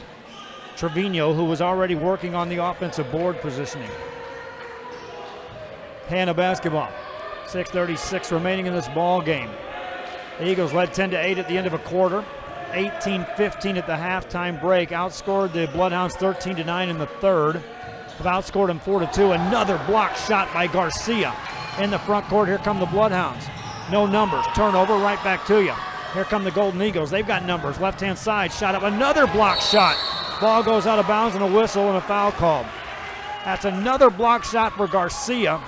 Trevino, who was already working on the offensive board positioning. Hanna basketball. 6:36 remaining in this ball game. The Eagles led 10-8 at the end of a quarter. 18-15 at the halftime break. Outscored the Bloodhounds 13-9 in the third. Have outscored them 4-2. Another block shot by Garcia in the front court. Here come the Bloodhounds. No numbers. Turnover, right back to you. Here come the Golden Eagles. They've got numbers. Left-hand side, shot up. Another block shot. Ball goes out of bounds and a whistle and a foul called. That's another block shot for Garcia.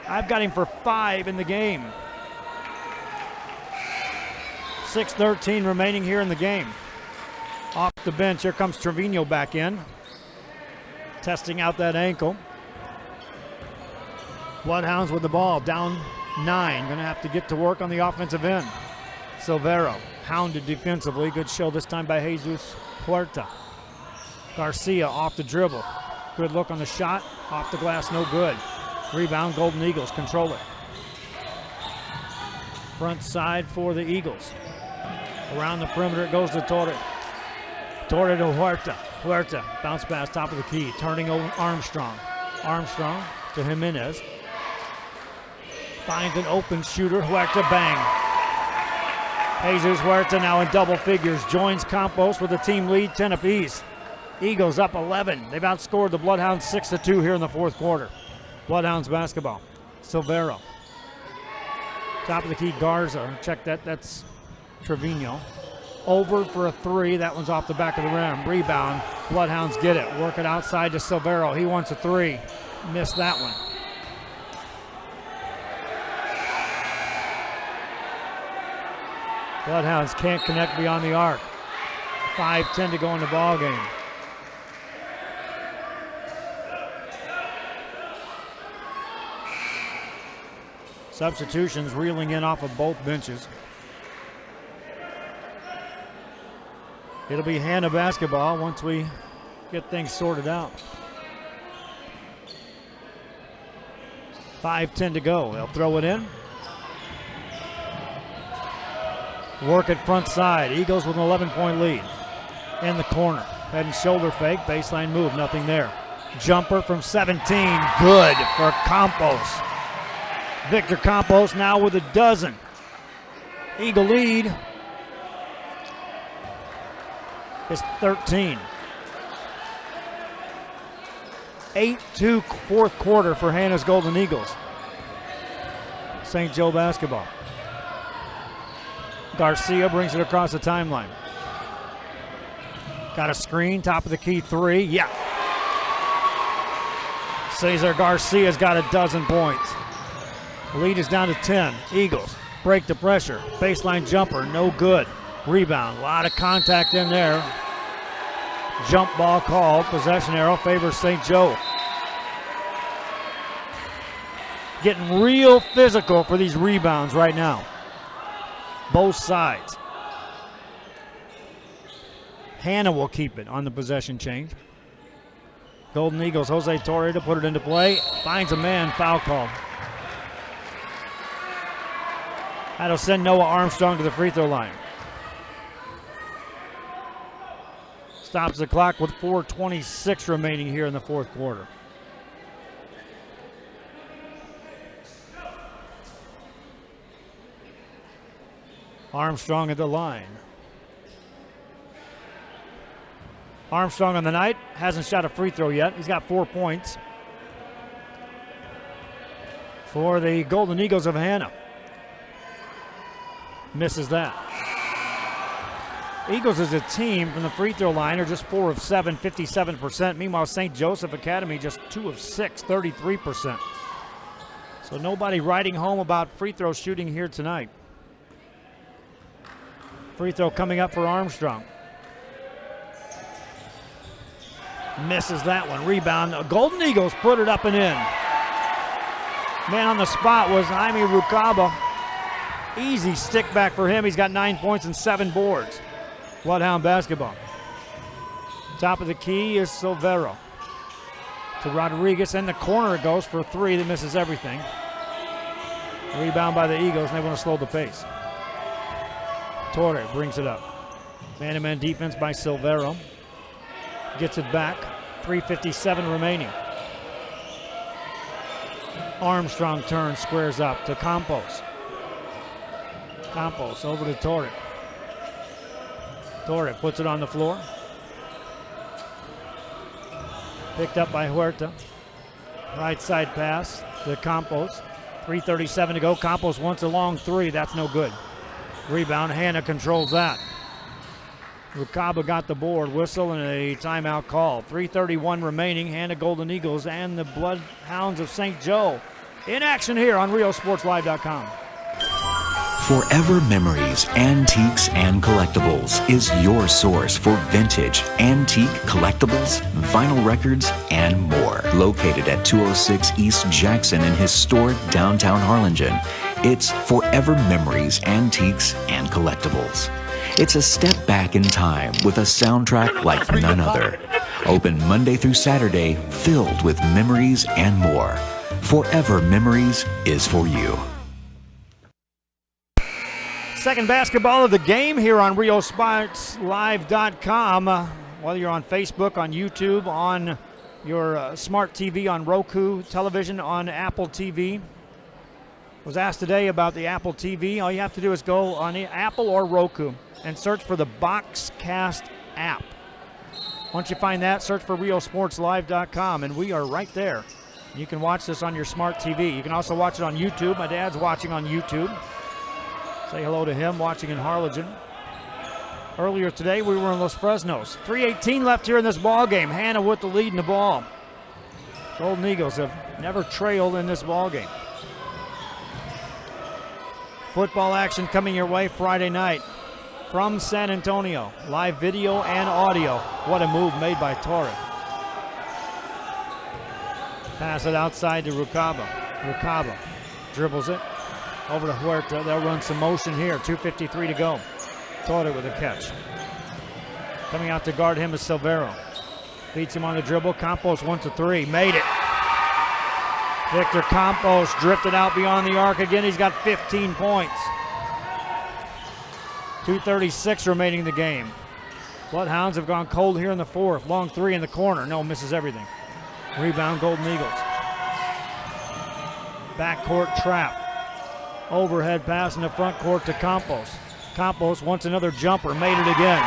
I've got him for 5 in the game. 6:13 remaining here in the game. Off the bench, here comes Trevino back in. Testing out that ankle. Bloodhounds with the ball, down 9. Going to have to get to work on the offensive end. Silvero, hounded defensively. Good show this time by Jesus Huerta. Garcia off the dribble. Good look on the shot. Off the glass, no good. Rebound, Golden Eagles control it. Front side for the Eagles. Around the perimeter it goes to Torre. Torre to Huerta. Huerta, bounce pass, top of the key. Turning over Armstrong. Armstrong to Jimenez. Finds an open shooter. Huerta, bang. Jesus Huerta now in double figures. Joins Campos with the team lead, 10 apiece. Eagles up 11. They've outscored the Bloodhounds 6-2 here in the fourth quarter. Bloodhounds basketball. Silvero. Top of the key, Garza. Check that. That's Trevino. Over for a 3. That one's off the back of the rim. Rebound. Bloodhounds get it. Work it outside to Silvero. He wants a 3. Missed that one. Bloodhounds can't connect beyond the arc. 5:10 to go in the ball game. Substitutions reeling in off of both benches. It'll be Hanna basketball once we get things sorted out. 5:10 to go. They'll throw it in. Work at front side. Eagles with an 11-point lead. In the corner. Head and shoulder fake. Baseline move. Nothing there. Jumper from 17. Good for Campos. Victor Campos now with a dozen. Eagle lead is 13. 8-2 fourth quarter for Hanna's Golden Eagles. St. Joe basketball. Garcia brings it across the timeline. Got a screen, top of the key three. Yeah. Cesar Garcia's got a dozen points. The lead is down to 10. Eagles break the pressure. Baseline jumper, no good. Rebound, a lot of contact in there. Jump ball called. Possession arrow favors St. Joe. Getting real physical for these rebounds right now. Both sides. Hanna will keep it on the possession change. Golden Eagles, Jose Torre to put it into play. Finds a man, foul call. That'll send Noah Armstrong to the free throw line. Stops the clock with 4:26 remaining here in the fourth quarter. Armstrong at the line. Armstrong on the night hasn't shot a free throw yet. He's got 4 points for the Golden Eagles of Hanna. Misses that. Eagles as a team from the free throw line are just 4 of 7, 57%. Meanwhile, St. Joseph Academy just 2 of 6, 33%. So nobody writing home about free throw shooting here tonight. Free throw coming up for Armstrong. Misses that one. Rebound. Golden Eagles put it up and in. Man on the spot was Jaime Rucaba. Easy stick back for him. He's got 9 points and 7 boards. Bloodhound basketball. Top of the key is Silvero. To Rodriguez. In the corner it goes for 3 that misses everything. Rebound by the Eagles, and they want to slow the pace. Torre brings it up. Man-to-man defense by Silvero. Gets it back. 3:57 remaining. Armstrong turns, squares up to Campos. Campos over to Torre. Torre puts it on the floor. Picked up by Huerta. Right side pass to Campos. 3:37 to go. Campos wants a long 3. That's no good. Rebound. Hanna controls that. Rucaba got the board. Whistle and a timeout call. 3:31 remaining. Hanna Golden Eagles and the Bloodhounds of St. Joe in action here on RioSportsLive.com. Forever Memories, Antiques, and Collectibles is your source for vintage, antique, collectibles, vinyl records, and more. Located at 206 East Jackson in historic downtown Harlingen, it's Forever Memories, Antiques, and Collectibles. It's a step back in time with a soundtrack like none other. Open Monday through Saturday, filled with memories and more. Forever Memories is for you. Second basketball of the game here on RioSportsLive.com. Whether you're on Facebook, on YouTube, on your smart TV, on Roku television, on Apple TV. Was asked today about the Apple TV. All you have to do is go on the Apple or Roku and search for the Boxcast app. Once you find that, search for RioSportsLive.com, and we are right there. You can watch this on your smart TV. You can also watch it on YouTube. My dad's watching on YouTube. Say hello to him, watching in Harlingen. Earlier today, we were in Los Fresnos. 3:18 left here in this ball game. Hanna with the lead in the ball. Golden Eagles have never trailed in this ball game. Football action coming your way Friday night from San Antonio. Live video and audio. What a move made by Torre. Pass it outside to Rucaba. Rucaba dribbles it. Over to Huerta. They'll run some motion here. 2:53 to go. Torre with a catch. Coming out to guard him is Silvero. Beats him on the dribble. Campos 1-3. Made it. Victor Campos drifted out beyond the arc again. He's got 15 points. 2:36 remaining in the game. Bloodhounds have gone cold here in the fourth. Long 3 in the corner. No, misses everything. Rebound Golden Eagles. Backcourt trap. Overhead pass in the front court to Campos. Campos wants another jumper, made it again.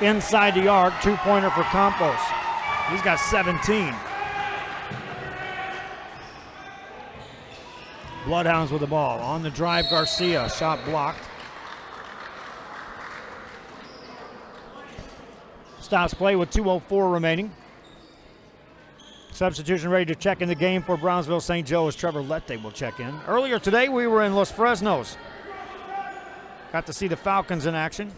inside the arc, two-pointer for Campos. He's got 17. Bloodhounds with the ball. On the drive, Garcia. Shot blocked. Stops play with 2:04 remaining. Substitution ready to check in the game for Brownsville St. Joe as Trevor Lette will check in. Earlier today, we were in Los Fresnos. Got to see the Falcons in action.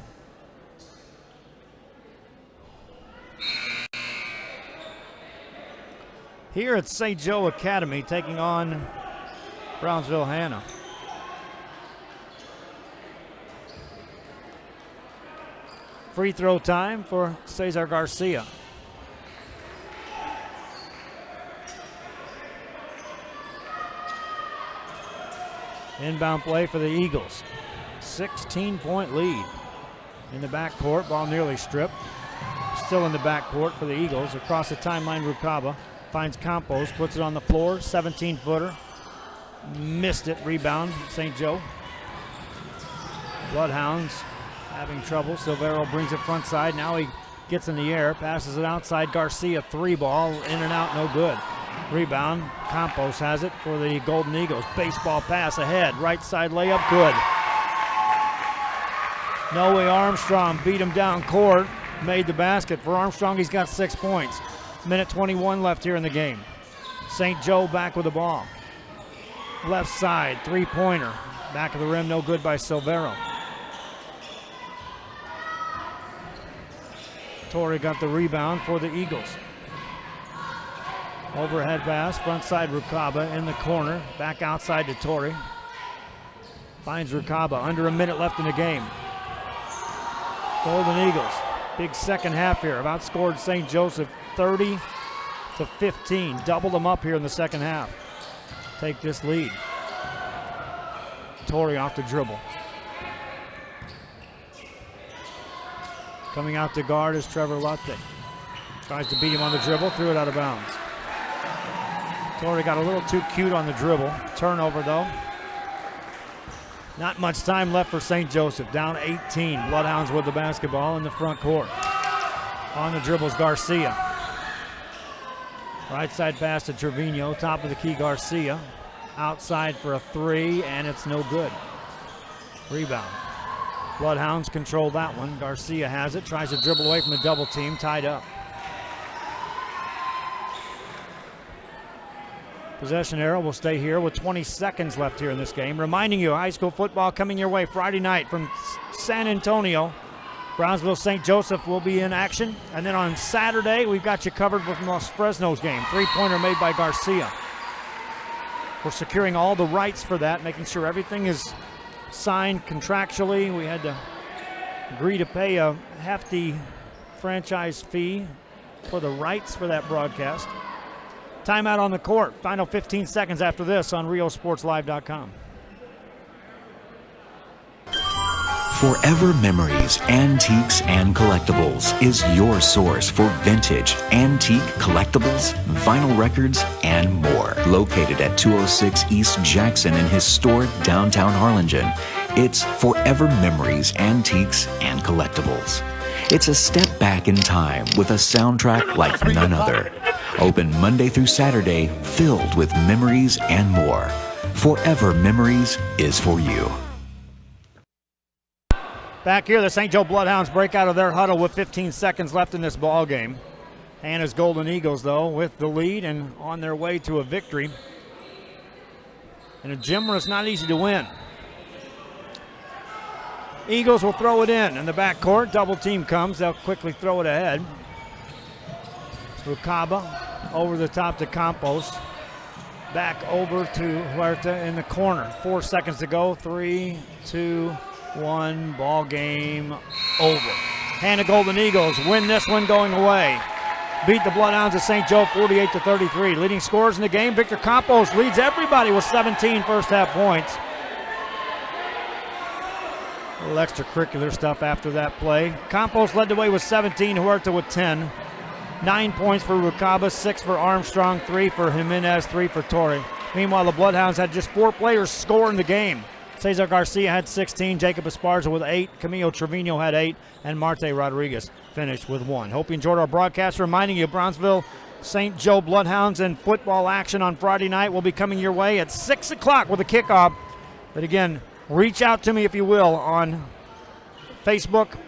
Here at St. Joe Academy, taking on Brownsville Hanna. Free throw time for Cesar Garcia. Inbound play for the Eagles. 16-point lead in the backcourt. Ball nearly stripped. Still in the backcourt for the Eagles. Across the timeline, Rucaba finds Campos, puts it on the floor. 17-footer. Missed it. Rebound, St. Joe. Bloodhounds having trouble. Silvero brings it front side. Now he gets in the air, passes it outside. Garcia, three ball, in and out, no good. Rebound, Campos has it for the Golden Eagles. Baseball pass ahead, right side layup, good. Noe Armstrong beat him down court, made the basket. For Armstrong, he's got 6 points. Minute 21 left here in the game. St. Joe back with the ball. Left side, three-pointer. Back of the rim, no good by Silvero. Torrey got the rebound for the Eagles. Overhead pass, front side Rucaba in the corner. Back outside to Torrey. Finds Rucaba, under a minute left in the game. Golden Eagles, big second half here. Have outscored St. Joseph 30-15. Doubled them up here in the second half. Take this lead. Torrey off the dribble. Coming out to guard is Trevor Lette. Tries to beat him on the dribble, threw it out of bounds. Torrey got a little too cute on the dribble. Turnover though. Not much time left for St. Joseph. Down 18. Bloodhounds with the basketball in the front court. On the dribbles, Garcia. Right side pass to Trevino. Top of the key, Garcia. Outside for a three, and it's no good. Rebound. Bloodhounds control that one. Garcia has it. Tries to dribble away from the double team. Tied up. Possession arrow will stay here with 20 seconds left here in this game. Reminding you, high school football coming your way Friday night from San Antonio. Brownsville St. Joseph will be in action. And then on Saturday, we've got you covered with Los Fresnos game. Three-pointer made by Garcia. We're securing all the rights for that, making sure everything is signed contractually. We had to agree to pay a hefty franchise fee for the rights for that broadcast. Timeout on the court. Final 15 seconds after this on RioSportsLive.com. Forever Memories, Antiques, and Collectibles is your source for vintage, antique, collectibles, vinyl records, and more. Located at 206 East Jackson in historic downtown Harlingen, it's Forever Memories, Antiques, and Collectibles. It's a step back in time with a soundtrack like none other. Open Monday through Saturday, filled with memories and more. Forever Memories is for you. Back here, the St. Joe Bloodhounds break out of their huddle with 15 seconds left in this ball game. Hanna's Golden Eagles, though, with the lead and on their way to a victory. And a gym where it's not easy to win. Eagles will throw it in the backcourt. Double team comes. They'll quickly throw it ahead. Rucaba over the top to Campos. Back over to Huerta in the corner. 4 seconds to go. 3, 2, 1. Ball game over. Hanna Golden Eagles win this one going away. Beat the Bloodhounds of St. Joe 48-33. Leading scorers in the game, Victor Campos leads everybody with 17 first half points. A little extracurricular stuff after that play. Campos led the way with 17, Huerta with 10. 9 points for Rucaba, 6 for Armstrong, 3 for Jimenez, 3 for Torrey. Meanwhile, the Bloodhounds had just 4 players score in the game. Cesar Garcia had 16, Jacob Esparza with 8, Camilo Trevino had 8, and Marte Rodriguez finished with 1. Hope you enjoyed our broadcast. Reminding you, Brownsville St. Joe Bloodhounds and football action on Friday night will be coming your way at 6 o'clock with a kickoff. But again, reach out to me if you will on Facebook,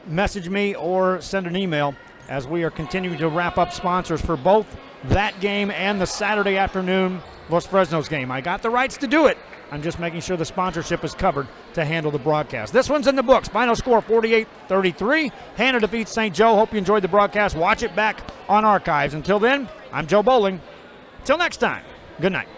message me, or send an email as we are continuing to wrap up sponsors for both that game and the Saturday afternoon Los Fresnos game. I got the rights to do it. I'm just making sure the sponsorship is covered to handle the broadcast. This one's in the books. Final score 48-33. Hanna defeats St. Joe. Hope you enjoyed the broadcast. Watch it back on archives. Until then, I'm Joe Bowling. Till next time, good night.